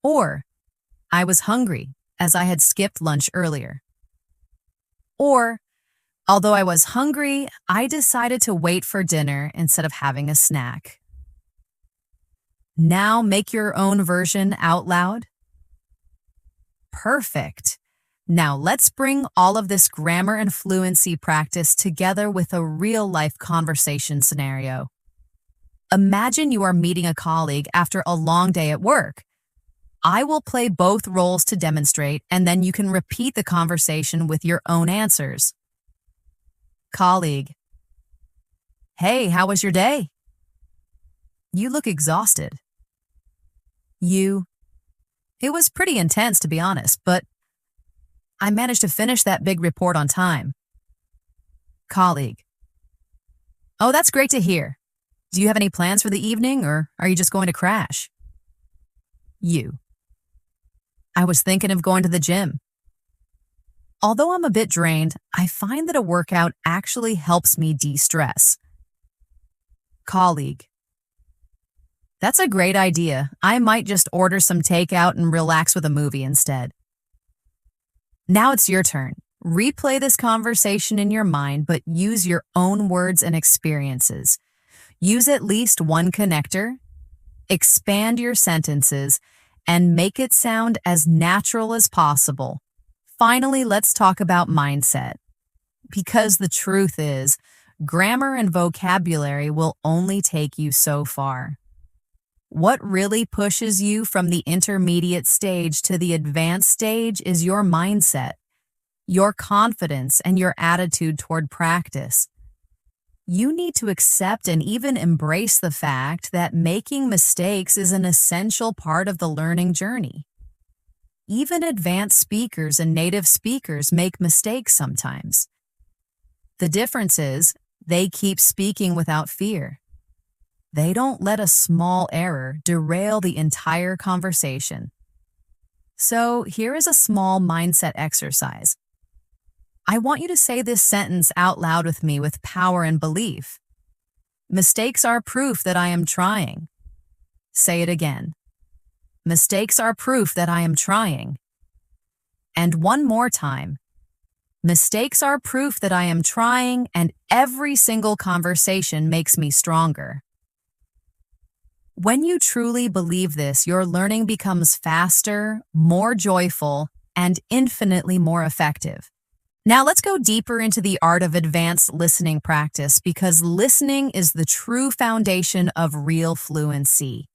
Or, I was hungry as I had skipped lunch earlier. Or, although I was hungry, I decided to wait for dinner instead of having a snack. Now make your own version out loud. Perfect. Now let's bring all of this grammar and fluency practice together with a real-life conversation scenario. Imagine you are meeting a colleague after a long day at work. I will play both roles to demonstrate, and then you can repeat the conversation with your own answers. Colleague: Hey, how was your day? You look exhausted. You: It was pretty intense, to be honest, but I managed to finish that big report on time. Colleague: Oh, that's great to hear. Do you have any plans for the evening, or are you just going to crash? You: I was thinking of going to the gym. Although I'm a bit drained, I find that a workout actually helps me de-stress. Colleague: That's a great idea. I might just order some takeout and relax with a movie instead. Now it's your turn. Replay this conversation in your mind, but use your own words and experiences. Use at least one connector, expand your sentences, and make it sound as natural as possible. Finally, let's talk about mindset. Because the truth is, grammar and vocabulary will only take you so far. What really pushes you from the intermediate stage to the advanced stage is your mindset, your confidence, and your attitude toward practice. You need to accept and even embrace the fact that making mistakes is an essential part of the learning journey. Even advanced speakers and native speakers make mistakes sometimes. The difference is they keep speaking without fear. They don't let a small error derail the entire conversation. So here is a small mindset exercise. I want you to say this sentence out loud with me with power and belief. Mistakes are proof that I am trying. Say it again. Mistakes are proof that I am trying. And one more time. Mistakes are proof that I am trying, and every single conversation makes me stronger. When you truly believe this, your learning becomes faster, more joyful, and infinitely more effective. Now let's go deeper into the art of advanced listening practice, because listening is the true foundation of real fluency.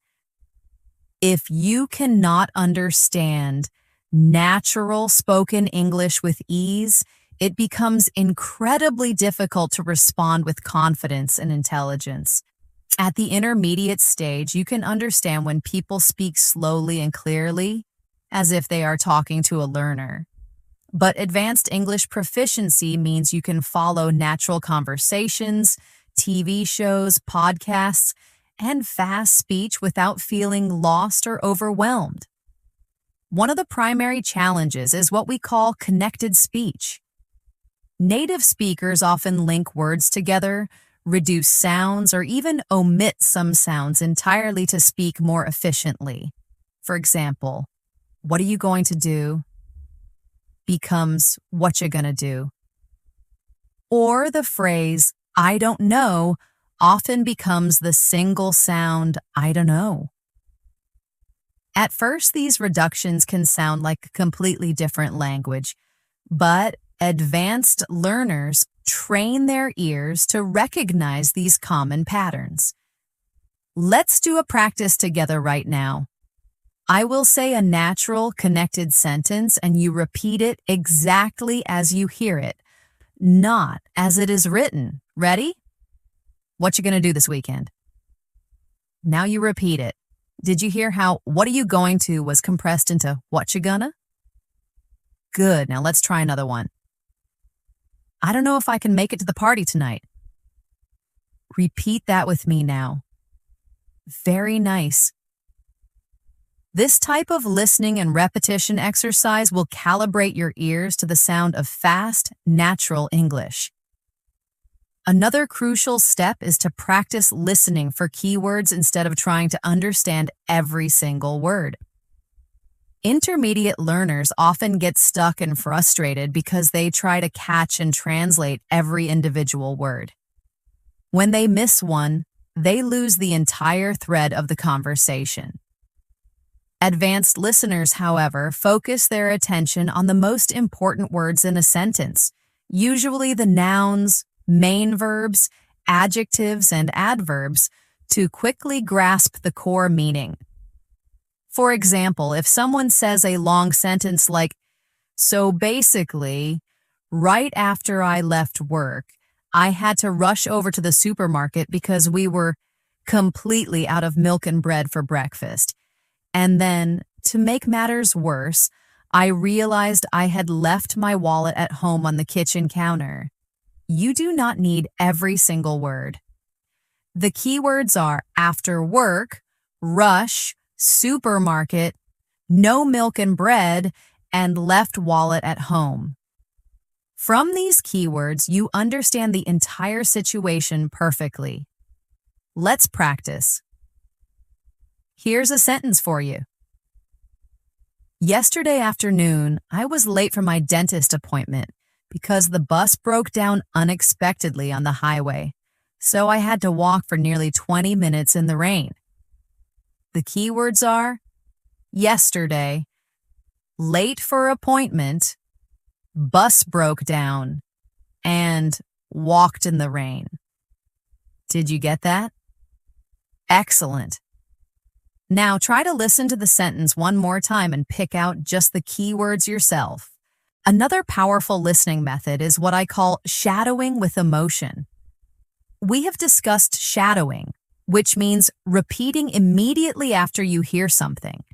If you cannot understand natural spoken English with ease, it becomes incredibly difficult to respond with confidence and intelligence. At the intermediate stage, you can understand when people speak slowly and clearly, as if they are talking to a learner. But advanced English proficiency means you can follow natural conversations, TV shows, podcasts, and fast speech without feeling lost or overwhelmed. One of the primary challenges is what we call connected speech. Native speakers often link words together, reduce sounds, or even omit some sounds entirely to speak more efficiently. For example, what are you going to do becomes what you're gonna do. Or the phrase, I don't know, often becomes the single sound, I don't know. At first, these reductions can sound like a completely different language, but advanced learners train their ears to recognize these common patterns. Let's do a practice together right now. I will say a natural, connected sentence, and you repeat it exactly as you hear it, not as it is written. Ready? What you gonna do this weekend? Now you repeat it. Did you hear how what are you going to was compressed into what you gonna? Good. Now let's try another one. I don't know if I can make it to the party tonight. Repeat that with me now. Very nice. This type of listening and repetition exercise will calibrate your ears to the sound of fast, natural English. Another crucial step is to practice listening for keywords instead of trying to understand every single word. Intermediate learners often get stuck and frustrated because they try to catch and translate every individual word. When they miss one, they lose the entire thread of the conversation. Advanced listeners, however, focus their attention on the most important words in a sentence, usually the nouns, main verbs, adjectives, and adverbs, to quickly grasp the core meaning. For example, if someone says a long sentence like, "So basically, right after I left work, I had to rush over to the supermarket because we were completely out of milk and bread for breakfast. And then, to make matters worse, I realized I had left my wallet at home on the kitchen counter." You do not need every single word. The keywords are after work, rush, supermarket, no milk and bread, and left wallet at home. From these keywords, you understand the entire situation perfectly. Let's practice. Here's a sentence for you. Yesterday afternoon, I was late for my dentist appointment because the bus broke down unexpectedly on the highway, so I had to walk for nearly 20 minutes in the rain. The keywords are yesterday, late for appointment, bus broke down, and walked in the rain. Did you get that? Excellent. Now try to listen to the sentence one more time and pick out just the keywords yourself. Another powerful listening method is what I call shadowing with emotion. We have discussed shadowing, which means repeating immediately after you hear something.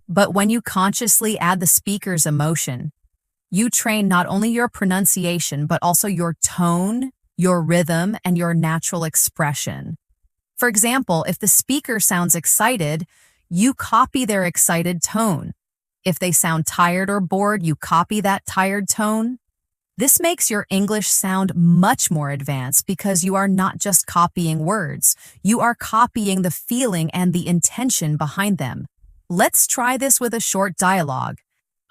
But when you consciously add the speaker's emotion, you train not only your pronunciation, but also your tone, your rhythm, and your natural expression. For example, if the speaker sounds excited, you copy their excited tone. If they sound tired or bored, you copy that tired tone. This makes your English sound much more advanced because you are not just copying words, you are copying the feeling and the intention behind them. Let's try this with a short dialogue.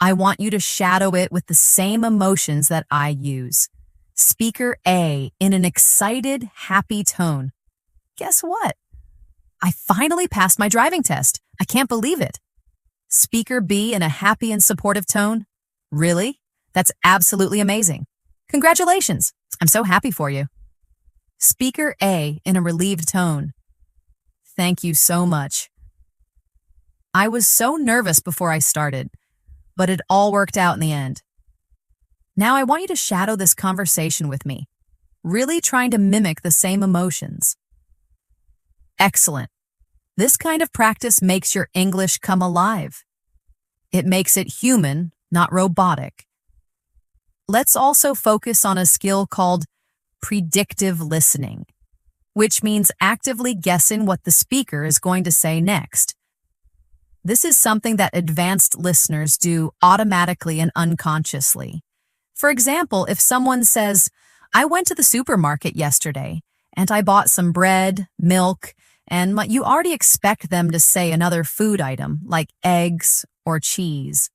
I want you to shadow it with the same emotions that I use. Speaker A in an excited, happy tone. Guess what? I finally passed my driving test. I can't believe it. Speaker B in a happy and supportive tone. Really? That's absolutely amazing. Congratulations. I'm so happy for you. Speaker A in a relieved tone. Thank you so much. I was so nervous before I started, but it all worked out in the end. Now I want you to shadow this conversation with me, really trying to mimic the same emotions. Excellent. This kind of practice makes your English come alive. It makes it human, not robotic. Let's also focus on a skill called predictive listening, which means actively guessing what the speaker is going to say next. This is something that advanced listeners do automatically and unconsciously. For example, if someone says, I went to the supermarket yesterday and I bought some bread, milk, and you already expect them to say another food item like eggs or cheese.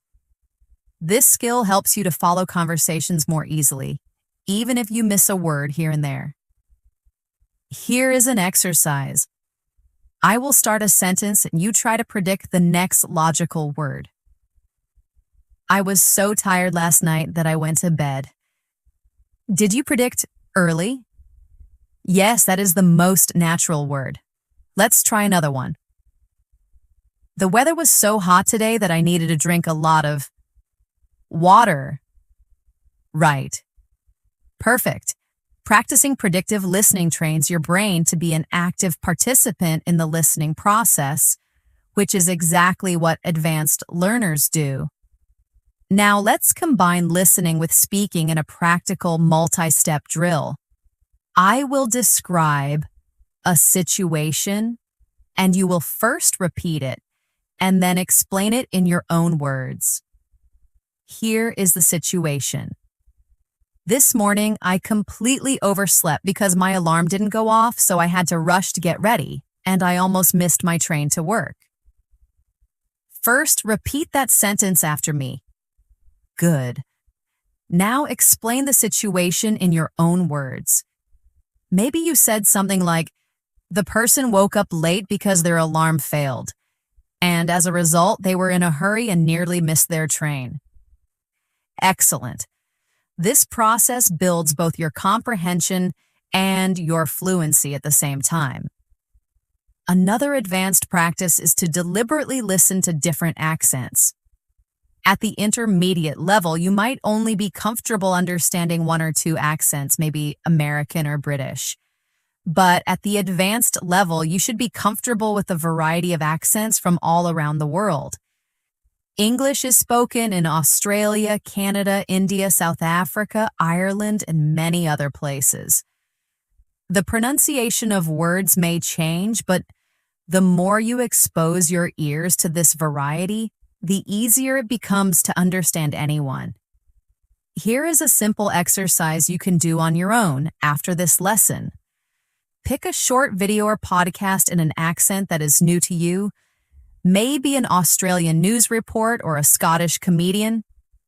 This skill helps you to follow conversations more easily, even if you miss a word here and there. Here is an exercise. I will start a sentence and you try to predict the next logical word. I was so tired last night that I went to bed. Did you predict early? Yes, that is the most natural word. Let's try another one. The weather was so hot today that I needed to drink a lot of water. Right. Perfect. Practicing predictive listening trains your brain to be an active participant in the listening process, which is exactly what advanced learners do. Now let's combine listening with speaking in a practical multi-step drill. I will describe a situation, and you will first repeat it, and then explain it in your own words. Here is the situation. This morning, I completely overslept because my alarm didn't go off, so I had to rush to get ready, and I almost missed my train to work. First, repeat that sentence after me. Good. Now explain the situation in your own words. Maybe you said something like, The person woke up late because their alarm failed, and as a result, they were in a hurry and nearly missed their train. Excellent. This process builds both your comprehension and your fluency at the same time. Another advanced practice is to deliberately listen to different accents. At the intermediate level, you might only be comfortable understanding one or two accents, maybe American or British. But at the advanced level, you should be comfortable with a variety of accents from all around the world. English is spoken in Australia, Canada, India, South Africa, Ireland, and many other places. The pronunciation of words may change, but the more you expose your ears to this variety, the easier it becomes to understand anyone. Here is a simple exercise you can do on your own after this lesson. Pick a short video or podcast in an accent that is new to you, maybe an Australian news report or a Scottish comedian,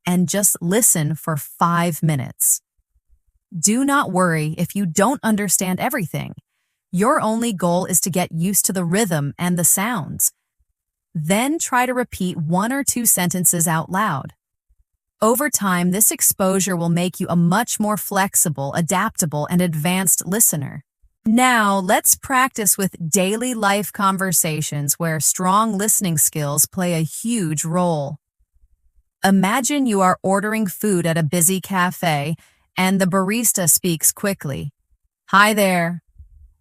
and just listen for 5 minutes. Do not worry if you don't understand everything. Your only goal is to get used to the rhythm and the sounds. Then try to repeat 1 or 2 sentences out loud. Over time, this exposure will make you a much more flexible, adaptable, and advanced listener. Now, let's practice with daily life conversations where strong listening skills play a huge role. Imagine you are ordering food at a busy cafe and the barista speaks quickly. Hi there.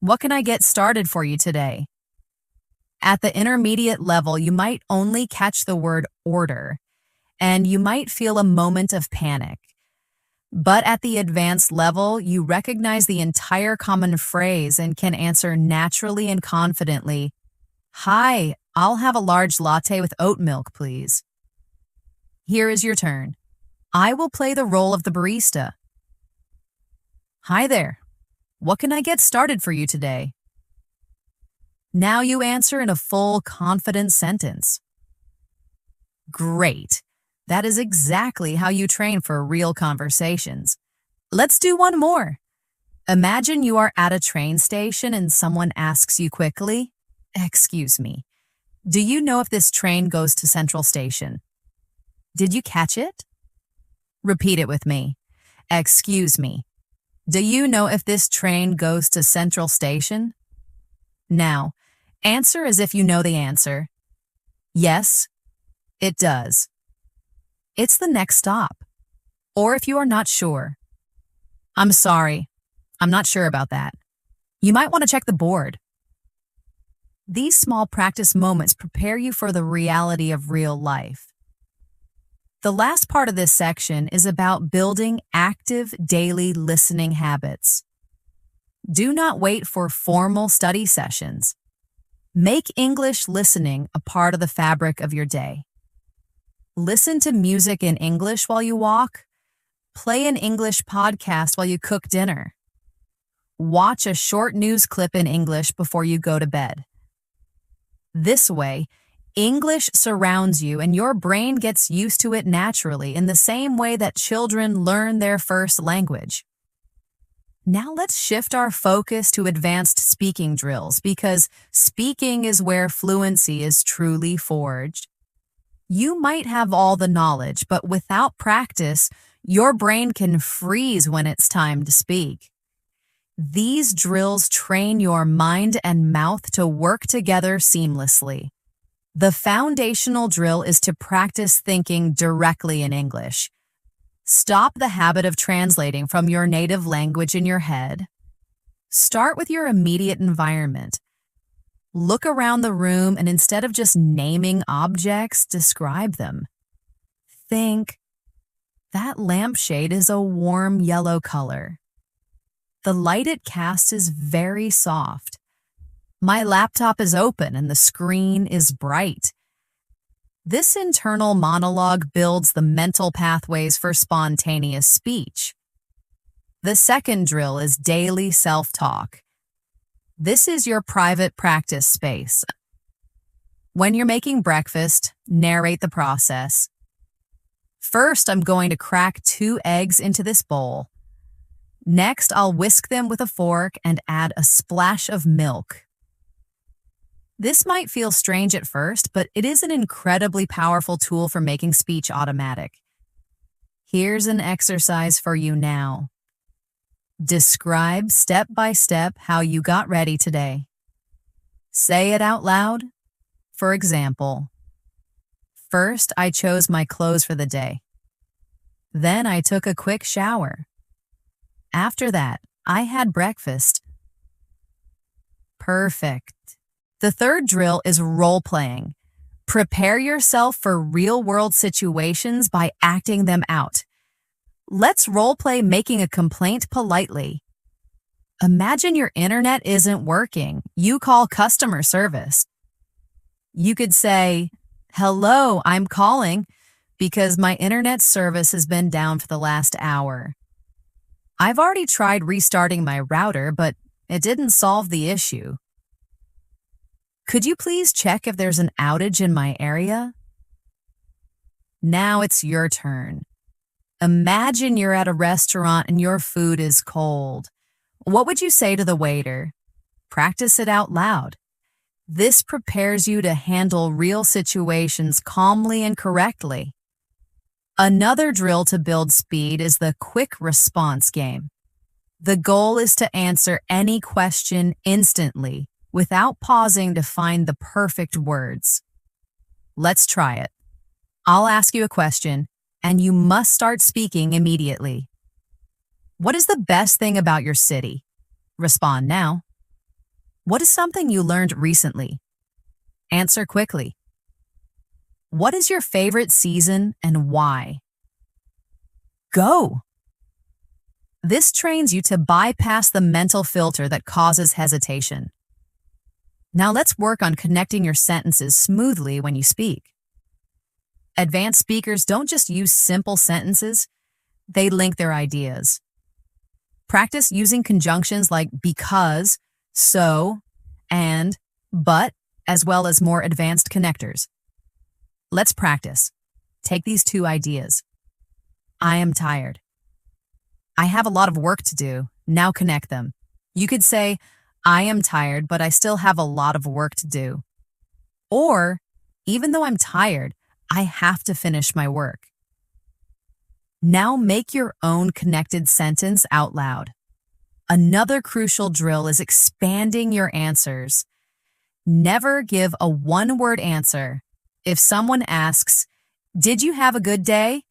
What can I get started for you today? At the intermediate level, you might only catch the word order, and you might feel a moment of panic. But at the advanced level, you recognize the entire common phrase and can answer naturally and confidently. Hi, I'll have a large latte with oat milk, please. Here is your turn. I will play the role of the barista. Hi there. What can I get started for you today? Now you answer in a full, confident sentence. Great. That is exactly how you train for real conversations. Let's do one more. Imagine you are at a train station and someone asks you quickly, "Excuse me, do you know if this train goes to Central Station?" Did you catch it? Repeat it with me. Excuse me, do you know if this train goes to Central Station? Now, answer as if you know the answer. Yes, it does. It's the next stop. Or if you are not sure, I'm sorry, I'm not sure about that. You might want to check the board. These small practice moments prepare you for the reality of real life. The last part of this section is about building active daily listening habits. Do not wait for formal study sessions. Make English listening a part of the fabric of your day. Listen to music in English while you walk. Play an English podcast while you cook dinner. Watch a short news clip in English before you go to bed. This way, English surrounds you and your brain gets used to it naturally in the same way that children learn their first language. Now let's shift our focus to advanced speaking drills because speaking is where fluency is truly forged. You might have all the knowledge, but without practice, your brain can freeze when it's time to speak. These drills train your mind and mouth to work together seamlessly. The foundational drill is to practice thinking directly in English. Stop the habit of translating from your native language in your head. Start with your immediate environment. Look around the room and instead of just naming objects, describe them. Think, that lampshade is a warm yellow color. The light it casts is very soft. My laptop is open and the screen is bright. This internal monologue builds the mental pathways for spontaneous speech. The second drill is daily self-talk. This is your private practice space. When you're making breakfast, narrate the process. First, I'm going to crack 2 eggs into this bowl. Next, I'll whisk them with a fork and add a splash of milk. This might feel strange at first, but it is an incredibly powerful tool for making speech automatic. Here's an exercise for you now. Describe step by step how you got ready today. Say it out loud. For example, first I chose my clothes for the day. Then I took a quick shower. After that, I had breakfast. Perfect. The third drill is role-playing. Prepare yourself for real-world situations by acting them out. Let's role-play making a complaint politely. Imagine your internet isn't working. You call customer service. You could say, "Hello, I'm calling because my internet service has been down for the last hour. I've already tried restarting my router, but it didn't solve the issue. Could you please check if there's an outage in my area?" Now it's your turn. Imagine you're at a restaurant and your food is cold. What would you say to the waiter? Practice it out loud. This prepares you to handle real situations calmly and correctly. Another drill to build speed is the quick response game. The goal is to answer any question instantly without pausing to find the perfect words. Let's try it. I'll ask you a question, and you must start speaking immediately. What is the best thing about your city? Respond now. What is something you learned recently? Answer quickly. What is your favorite season and why? Go! This trains you to bypass the mental filter that causes hesitation. Now let's work on connecting your sentences smoothly when you speak. Advanced speakers don't just use simple sentences, they link their ideas. Practice using conjunctions like because, so, and, but, as well as more advanced connectors. Let's practice. Take these two ideas. I am tired. I have a lot of work to do. Now connect them. You could say, I am tired, but I still have a lot of work to do. Or, even though I'm tired, I have to finish my work. Now make your own connected sentence out loud. Another crucial drill is expanding your answers. Never give a one-word answer. If someone asks, "Did you have a good day?"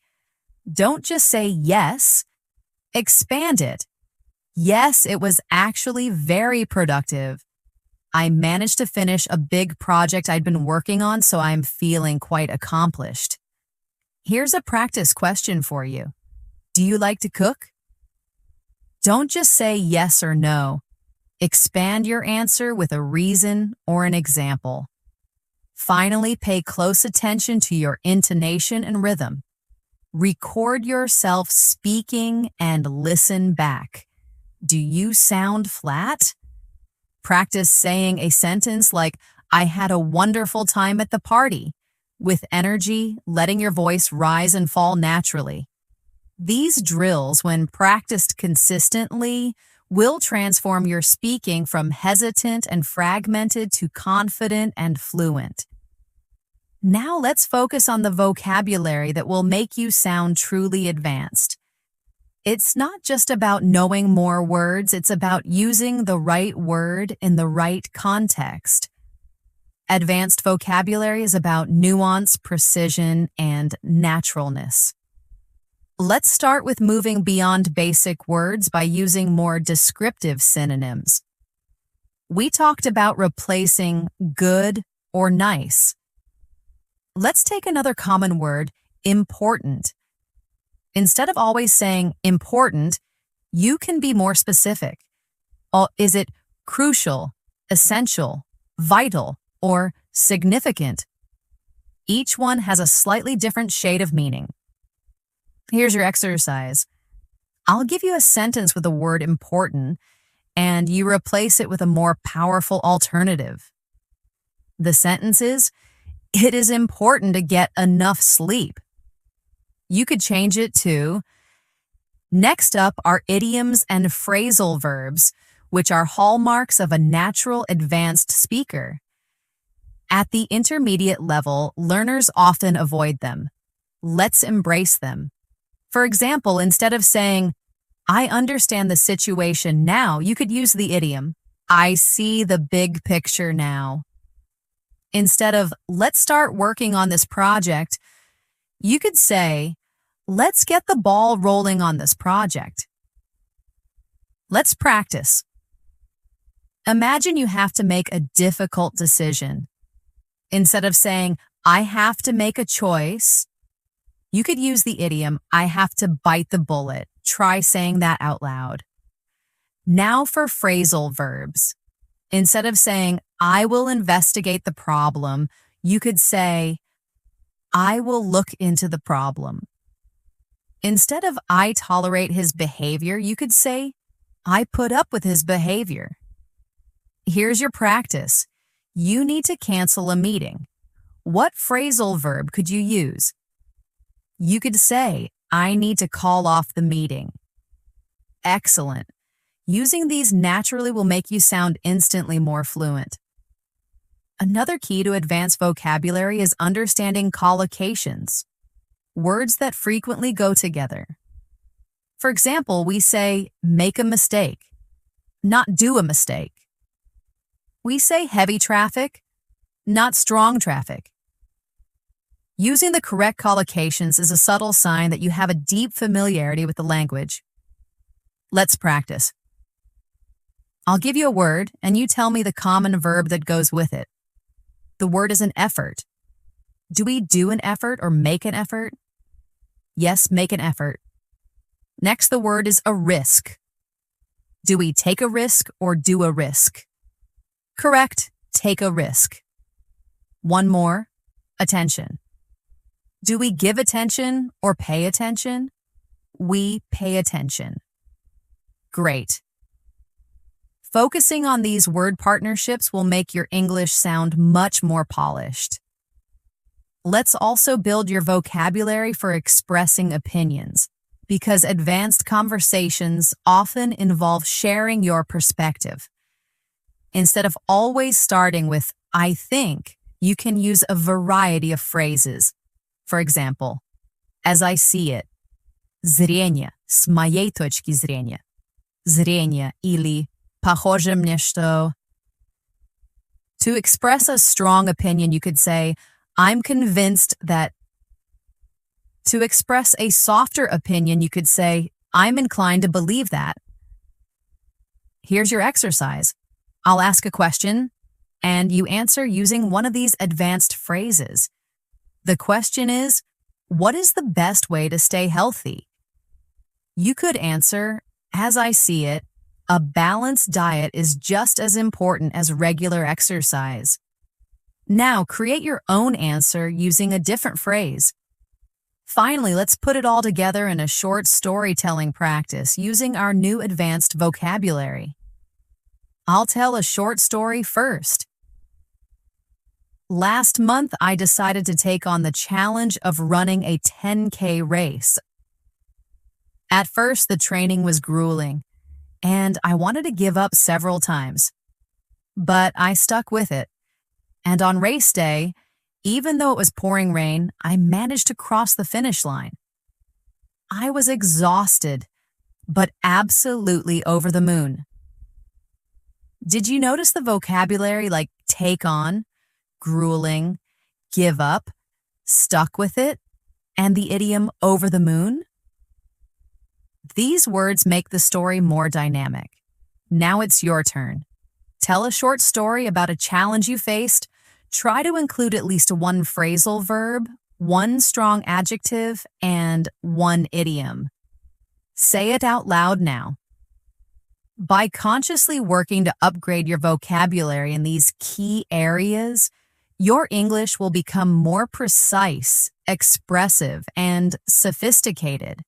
Don't just say yes. Expand it. Yes, it was actually very productive. I managed to finish a big project I'd been working on, so I'm feeling quite accomplished. Here's a practice question for you. Do you like to cook? Don't just say yes or no. Expand your answer with a reason or an example. Finally, pay close attention to your intonation and rhythm. Record yourself speaking and listen back. Do you sound flat? Practice saying a sentence like, "I had a wonderful time at the party," with energy, letting your voice rise and fall naturally. These drills, when practiced consistently, will transform your speaking from hesitant and fragmented to confident and fluent. Now let's focus on the vocabulary that will make you sound truly advanced. It's not just about knowing more words, it's about using the right word in the right context. Advanced vocabulary is about nuance, precision, and naturalness. Let's start with moving beyond basic words by using more descriptive synonyms. We talked about replacing good or nice. Let's take another common word, important. Instead of always saying important, you can be more specific. Is it crucial, essential, vital, or significant? Each one has a slightly different shade of meaning. Here's your exercise. I'll give you a sentence with the word important, and you replace it with a more powerful alternative. The sentence is, "It is important to get enough sleep." You could change it to, "Next up are idioms and phrasal verbs, which are hallmarks of a natural advanced speaker. At the intermediate level, learners often avoid them. Let's embrace them. For example, instead of saying, I understand the situation now, you could use the idiom, I see the big picture now. Instead of, let's start working on this project, you could say, let's get the ball rolling on this project. Let's practice. Imagine you have to make a difficult decision. Instead of saying, I have to make a choice, you could use the idiom, I have to bite the bullet. Try saying that out loud. Now for phrasal verbs. Instead of saying, I will investigate the problem, you could say, I will look into the problem. Instead of I tolerate his behavior, you could say, I put up with his behavior. Here's your practice. You need to cancel a meeting. What phrasal verb could you use? You could say, I need to call off the meeting. Excellent. Using these naturally will make you sound instantly more fluent. Another key to advanced vocabulary is understanding collocations, words that frequently go together. For example, we say, make a mistake, not do a mistake. We say heavy traffic, not strong traffic. Using the correct collocations is a subtle sign that you have a deep familiarity with the language. Let's practice. I'll give you a word, and you tell me the common verb that goes with it. The word is an effort. Do we do an effort or make an effort? Yes, make an effort. Next, the word is a risk. Do we take a risk or do a risk? Correct, take a risk. One more, attention. Do we give attention or pay attention? We pay attention. Great. Focusing on these word partnerships will make your English sound much more polished. Let's also build your vocabulary for expressing opinions, because advanced conversations often involve sharing your perspective. Instead of always starting with, I think, you can use a variety of phrases. For example, as I see it, зрение, с моей точки зрения, зрение или похоже мне что. To express a strong opinion, you could say, I'm convinced that. To express a softer opinion, you could say, I'm inclined to believe that. Here's your exercise. I'll ask a question, and you answer using one of these advanced phrases. The question is, what is the best way to stay healthy? You could answer, as I see it, a balanced diet is just as important as regular exercise. Now, create your own answer using a different phrase. Finally, let's put it all together in a short storytelling practice using our new advanced vocabulary. I'll tell a short story first. Last month, I decided to take on the challenge of running a 10K race. At first, the training was grueling, and I wanted to give up several times. But I stuck with it. And on race day, even though it was pouring rain, I managed to cross the finish line. I was exhausted, but absolutely over the moon. Did you notice the vocabulary like take on, grueling, give up, stuck with it, and the idiom over the moon? These words make the story more dynamic. Now it's your turn. Tell a short story about a challenge you faced. Try to include at least one phrasal verb, one strong adjective, and one idiom. Say it out loud now. By consciously working to upgrade your vocabulary in these key areas, your English will become more precise, expressive, and sophisticated.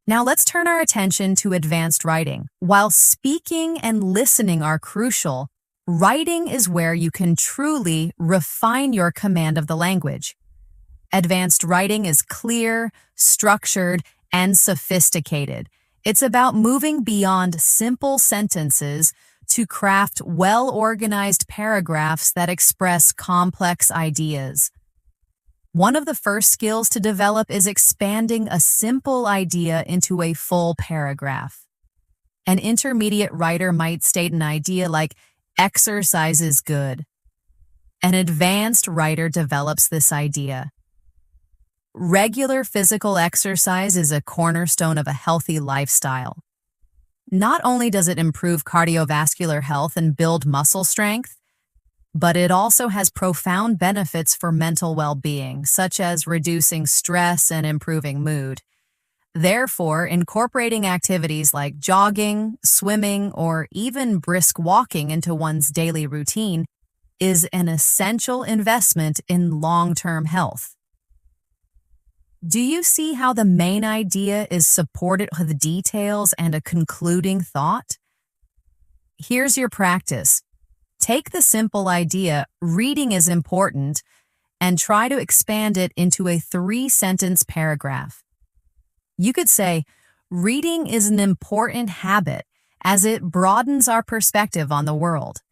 Now let's turn our attention to advanced writing. While speaking and listening are crucial, writing is where you can truly refine your command of the language. Advanced writing is clear, structured, and sophisticated. It's about moving beyond simple sentences to to craft well-organized paragraphs that express complex ideas. One of the first skills to develop is expanding a simple idea into a full paragraph. An intermediate writer might state an idea like, "Exercise is good." An advanced writer develops this idea. Regular physical exercise is a cornerstone of a healthy lifestyle. Not only does it improve cardiovascular health and build muscle strength, but it also has profound benefits for mental well-being, such as reducing stress and improving mood. Therefore, incorporating activities like jogging, swimming, or even brisk walking into one's daily routine is an essential investment in long-term health. Do you see how the main idea is supported with details and a concluding thought? Here's your practice. Take the simple idea, "Reading is important," and try to expand it into a 3-sentence paragraph. You could say, "Reading is an important habit as it broadens our perspective on the world.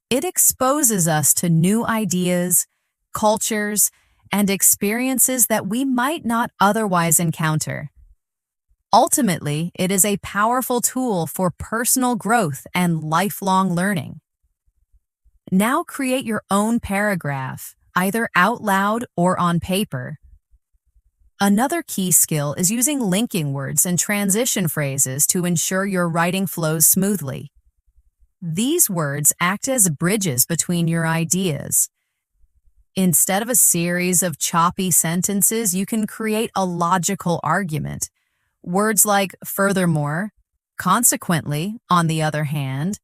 It exposes us to new ideas, cultures, and experiences that we might not otherwise encounter. Ultimately, it is a powerful tool for personal growth and lifelong learning." Now create your own paragraph, either out loud or on paper. Another key skill is using linking words and transition phrases to ensure your writing flows smoothly. These words act as bridges between your ideas. Instead of a series of choppy sentences, you can create a logical argument. Words like "furthermore," "consequently," on the other hand,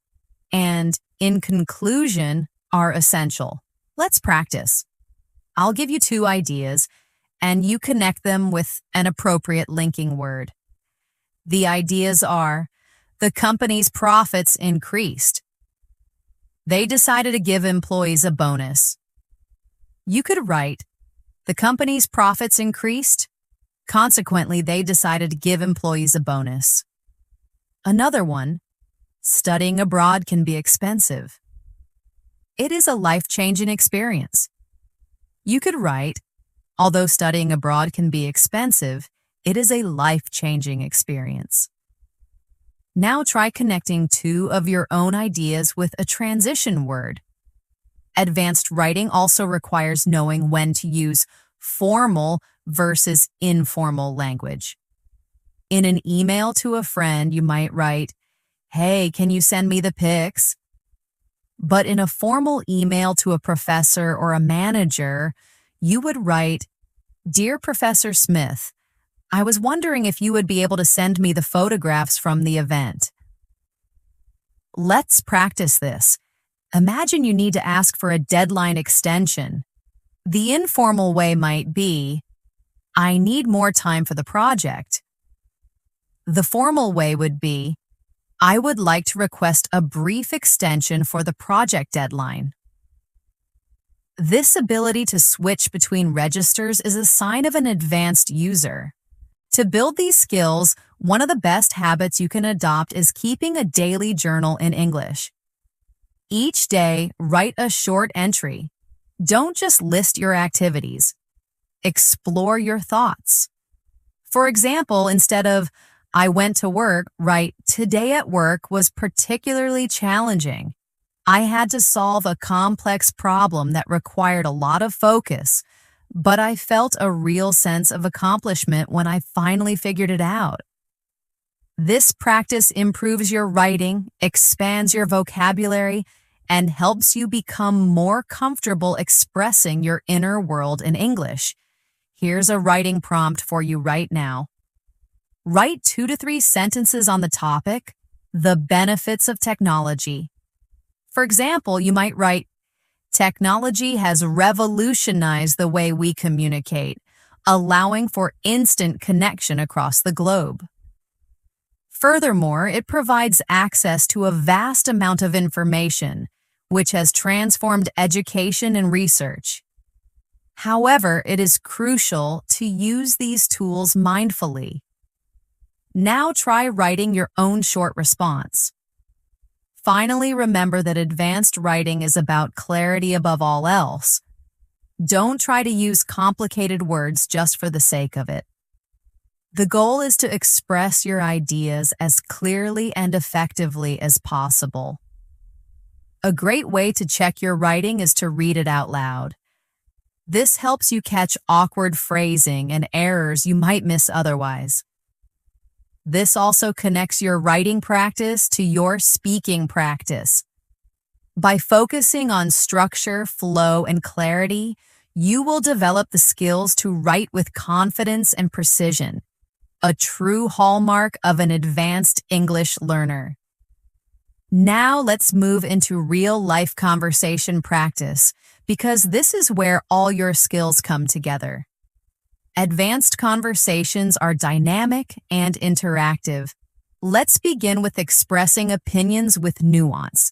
and "in conclusion" are essential. Let's practice. I'll give you 2 ideas, and you connect them with an appropriate linking word. The ideas are, the company's profits increased. They decided to give employees a bonus. You could write, the company's profits increased. Consequently, they decided to give employees a bonus. Another one, studying abroad can be expensive. It is a life-changing experience. You could write, although studying abroad can be expensive, it is a life-changing experience. Now try connecting 2 of your own ideas with a transition word. Advanced writing also requires knowing when to use formal versus informal language. In an email to a friend, you might write, "Hey, can you send me the pics?" But in a formal email to a professor or a manager, you would write, "Dear Professor Smith, I was wondering if you would be able to send me the photographs from the event." Let's practice this. Imagine you need to ask for a deadline extension. The informal way might be, "I need more time for the project." The formal way would be, "I would like to request a brief extension for the project deadline." This ability to switch between registers is a sign of an advanced user. To build these skills, one of the best habits you can adopt is keeping a daily journal in English. Each day, write a short entry. Don't just list your activities. Explore your thoughts. For example, instead of "I went to work," write, "Today at work was particularly challenging. I had to solve a complex problem that required a lot of focus, but I felt a real sense of accomplishment when I finally figured it out." This practice improves your writing, expands your vocabulary, and helps you become more comfortable expressing your inner world in English. Here's a writing prompt for you right now. Write 2 to 3 sentences on the topic, the benefits of technology. For example, you might write, "Technology has revolutionized the way we communicate, allowing for instant connection across the globe. Furthermore, it provides access to a vast amount of information, which has transformed education and research. However, it is crucial to use these tools mindfully." Now try writing your own short response. Finally, remember that advanced writing is about clarity above all else. Don't try to use complicated words just for the sake of it. The goal is to express your ideas as clearly and effectively as possible. A great way to check your writing is to read it out loud. This helps you catch awkward phrasing and errors you might miss otherwise. This also connects your writing practice to your speaking practice. By focusing on structure, flow, and clarity, you will develop the skills to write with confidence and precision, a true hallmark of an advanced English learner. Now let's move into real-life conversation practice, because this is where all your skills come together. Advanced conversations are dynamic and interactive. Let's begin with expressing opinions with nuance.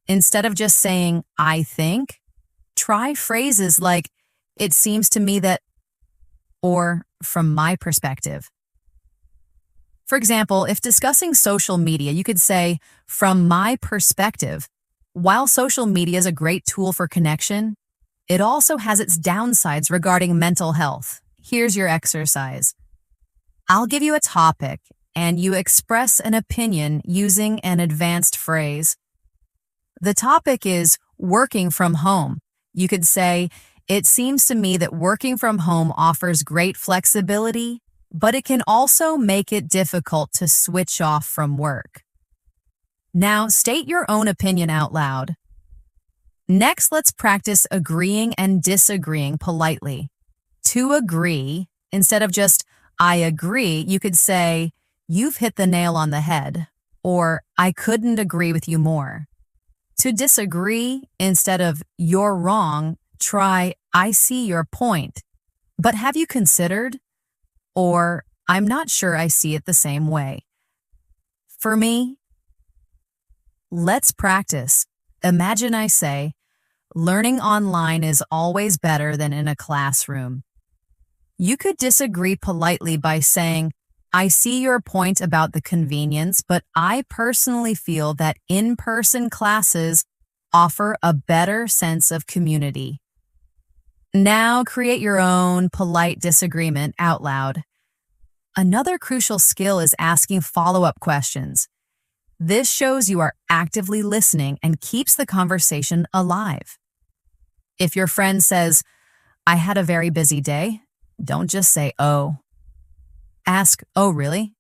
Instead of just saying, "I think," try phrases like, "It seems to me that," or "from my perspective." For example, if discussing social media, you could say, "From my perspective, while social media is a great tool for connection, it also has its downsides regarding mental health." Here's your exercise. I'll give you a topic, and you express an opinion using an advanced phrase. The topic is working from home. You could say, "It seems to me that working from home offers great flexibility, but it can also make it difficult to switch off from work." Now, state your own opinion out loud. Next, let's practice agreeing and disagreeing politely. To agree, instead of just, "I agree," you could say, "You've hit the nail on the head," or "I couldn't agree with you more." To disagree, instead of "You're wrong," try, "I see your point, but have you considered?" Or, "I'm not sure I see it the same way." For me, let's practice. Imagine I say, "Learning online is always better than in a classroom." You could disagree politely by saying, "I see your point about the convenience, but I personally feel that in-person classes offer a better sense of community." Now create your own polite disagreement out loud. Another crucial skill is asking follow-up questions. This shows you are actively listening and keeps the conversation alive. If your friend says, "I had a very busy day," don't just say, "Oh." Ask, "Oh, really?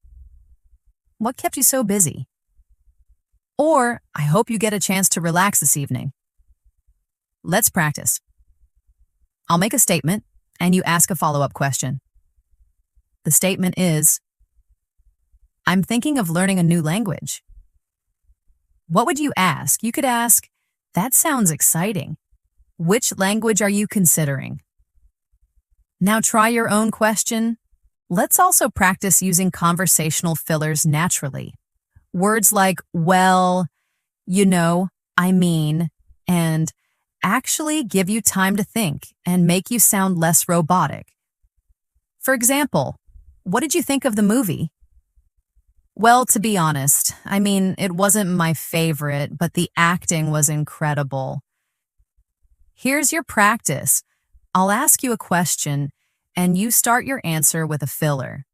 What kept you so busy?" Or, "I hope you get a chance to relax this evening." Let's practice. I'll make a statement, and you ask a follow-up question. The statement is, "I'm thinking of learning a new language." What would you ask? You could ask, "That sounds exciting. Which language are you considering?" Now try your own question. Let's also practice using conversational fillers naturally. Words like "well," "you know," "I mean," and actually give you time to think and make you sound less robotic. For example, "What did you think of the movie?" "Well, to be honest, it wasn't my favorite, but the acting was incredible." Here's your practice. I'll ask you a question, and you start your answer with a filler.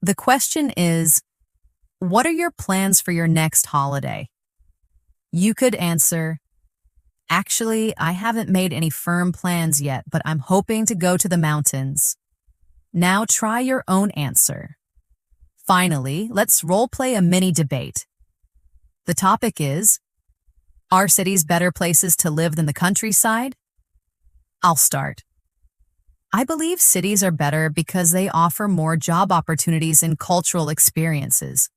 The question is, "What are your plans for your next holiday?" You could answer, "Actually, I haven't made any firm plans yet, but I'm hoping to go to the mountains." Now try your own answer. Finally, let's role-play a mini debate. The topic is, "Are cities better places to live than the countryside?" I'll start. "I believe cities are better because they offer more job opportunities and cultural experiences."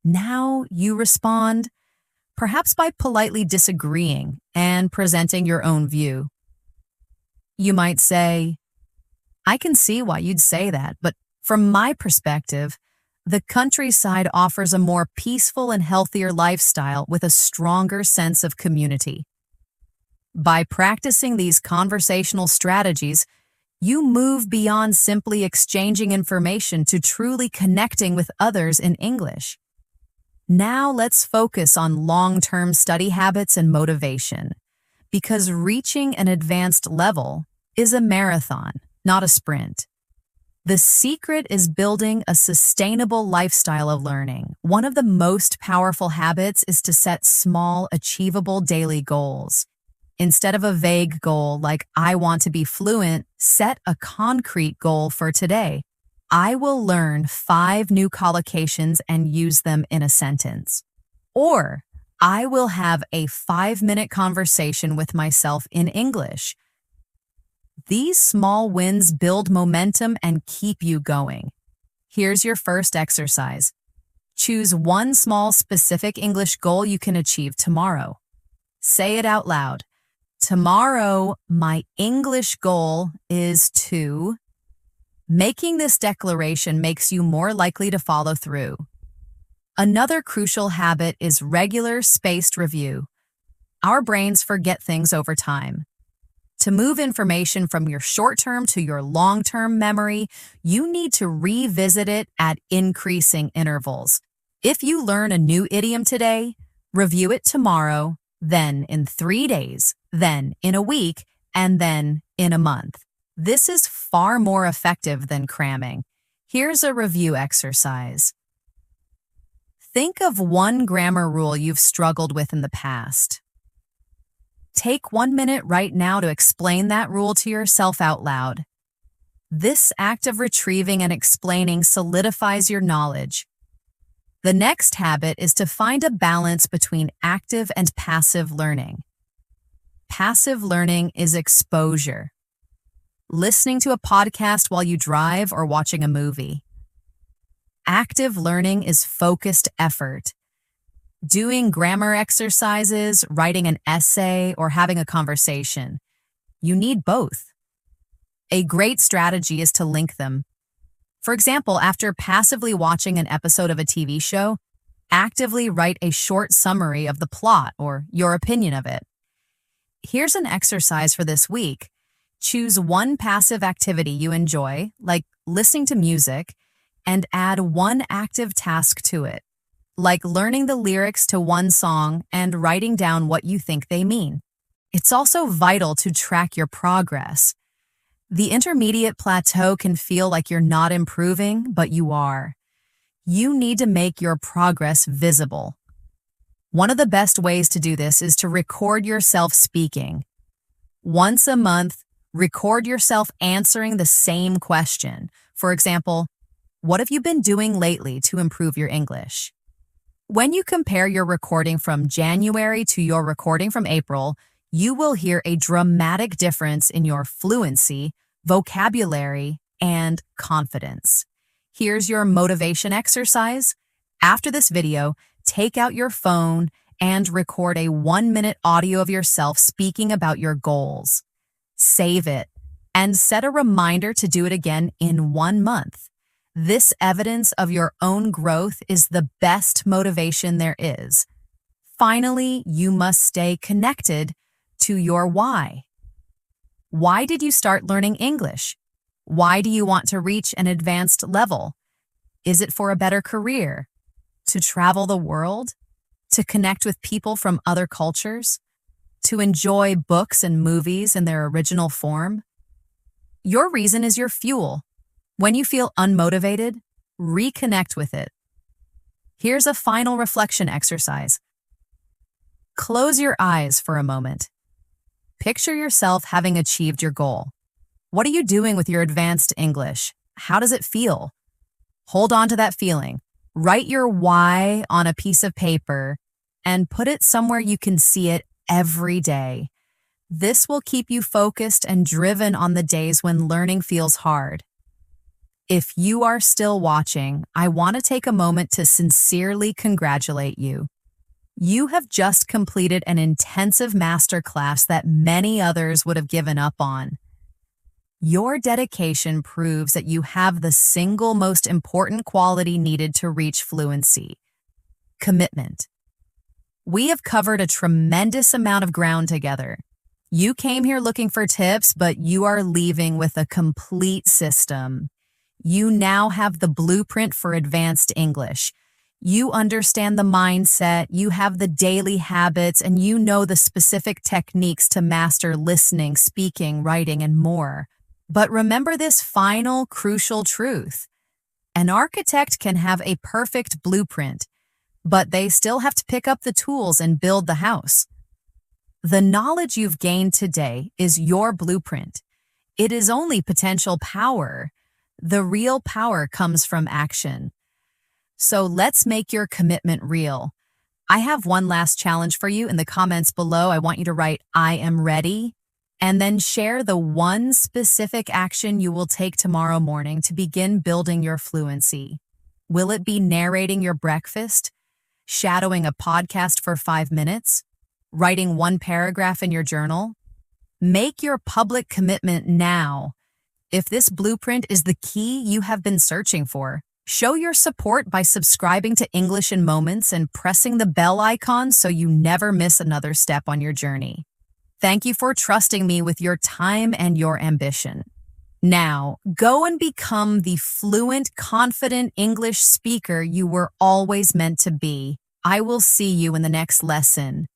Now you respond, perhaps by politely disagreeing and presenting your own view. You might say, "I can see why you'd say that, but from my perspective, the countryside offers a more peaceful and healthier lifestyle with a stronger sense of community." By practicing these conversational strategies, you move beyond simply exchanging information to truly connecting with others in English. Now let's focus on long-term study habits and motivation, because reaching an advanced level is a marathon, not a sprint. The secret is building a sustainable lifestyle of learning. One of the most powerful habits is to set small, achievable daily goals. Instead of a vague goal like, I want to be fluent, set a concrete goal for today. I will learn 5 new collocations and use them in a sentence. Or, I will have a 5-minute conversation with myself in English. These small wins build momentum and keep you going. Here's your first exercise. Choose one small specific English goal you can achieve tomorrow. Say it out loud. Tomorrow, my English goal is to... Making this declaration makes you more likely to follow through. Another crucial habit is regular spaced review. Our brains forget things over time. To move information from your short-term to your long-term memory, you need to revisit it at increasing intervals. If you learn a new idiom today, review it tomorrow, then in 3 days, then in a week, and then in a month. This is far more effective than cramming. Here's a review exercise. Think of one grammar rule you've struggled with in the past. Take 1 minute right now to explain that rule to yourself out loud. This act of retrieving and explaining solidifies your knowledge. The next habit is to find a balance between active and passive learning. Passive learning is exposure. Listening to a podcast while you drive or watching a movie. Active learning is focused effort. Doing grammar exercises, writing an essay, or having a conversation. You need both. A great strategy is to link them. For example, after passively watching an episode of a TV show, actively write a short summary of the plot or your opinion of it. Here's an exercise for this week. Choose one passive activity you enjoy, like listening to music, and add one active task to it, like learning the lyrics to one song and writing down what you think they mean. It's also vital to track your progress. The intermediate plateau can feel like you're not improving, but you are. You need to make your progress visible. One of the best ways to do this is to record yourself speaking. Once a month, record yourself answering the same question. For example, what have you been doing lately to improve your English? When you compare your recording from January to your recording from April, you will hear a dramatic difference in your fluency, vocabulary, and confidence. Here's your motivation exercise. After this video, take out your phone and record a 1-minute audio of yourself speaking about your goals. Save it and set a reminder to do it again in 1 month. This evidence of your own growth is the best motivation there is. Finally, you must stay connected to your why. Why did you start learning English? Why do you want to reach an advanced level? Is it for a better career? To travel the world? To connect with people from other cultures? To enjoy books and movies in their original form? Your reason is your fuel. When you feel unmotivated, reconnect with it. Here's a final reflection exercise. Close your eyes for a moment. Picture yourself having achieved your goal. What are you doing with your advanced English? How does it feel? Hold on to that feeling. Write your why on a piece of paper and put it somewhere you can see it every day. This will keep you focused and driven on the days when learning feels hard. If you are still watching, I want to take a moment to sincerely congratulate you. You have just completed an intensive masterclass that many others would have given up on. Your dedication proves that you have the single most important quality needed to reach fluency: commitment. We have covered a tremendous amount of ground together. You came here looking for tips, but you are leaving with a complete system. You now have the blueprint for advanced English. You understand the mindset, you have the daily habits, and you know the specific techniques to master listening, speaking, writing, and more. But remember this final, crucial truth. An architect can have a perfect blueprint, but they still have to pick up the tools and build the house. The knowledge you've gained today is your blueprint. It is only potential power. The real power comes from action. So let's make your commitment real. I have one last challenge for you in the comments below. I want you to write, "I am ready," and then share the one specific action you will take tomorrow morning to begin building your fluency. Will it be narrating your breakfast, shadowing a podcast for 5 minutes, writing one paragraph in your journal? Make your public commitment now. If this blueprint is the key you have been searching for, show your support by subscribing to English in Moments and pressing the bell icon so you never miss another step on your journey. Thank you for trusting me with your time and your ambition. Now, go and become the fluent, confident English speaker you were always meant to be. I will see you in the next lesson.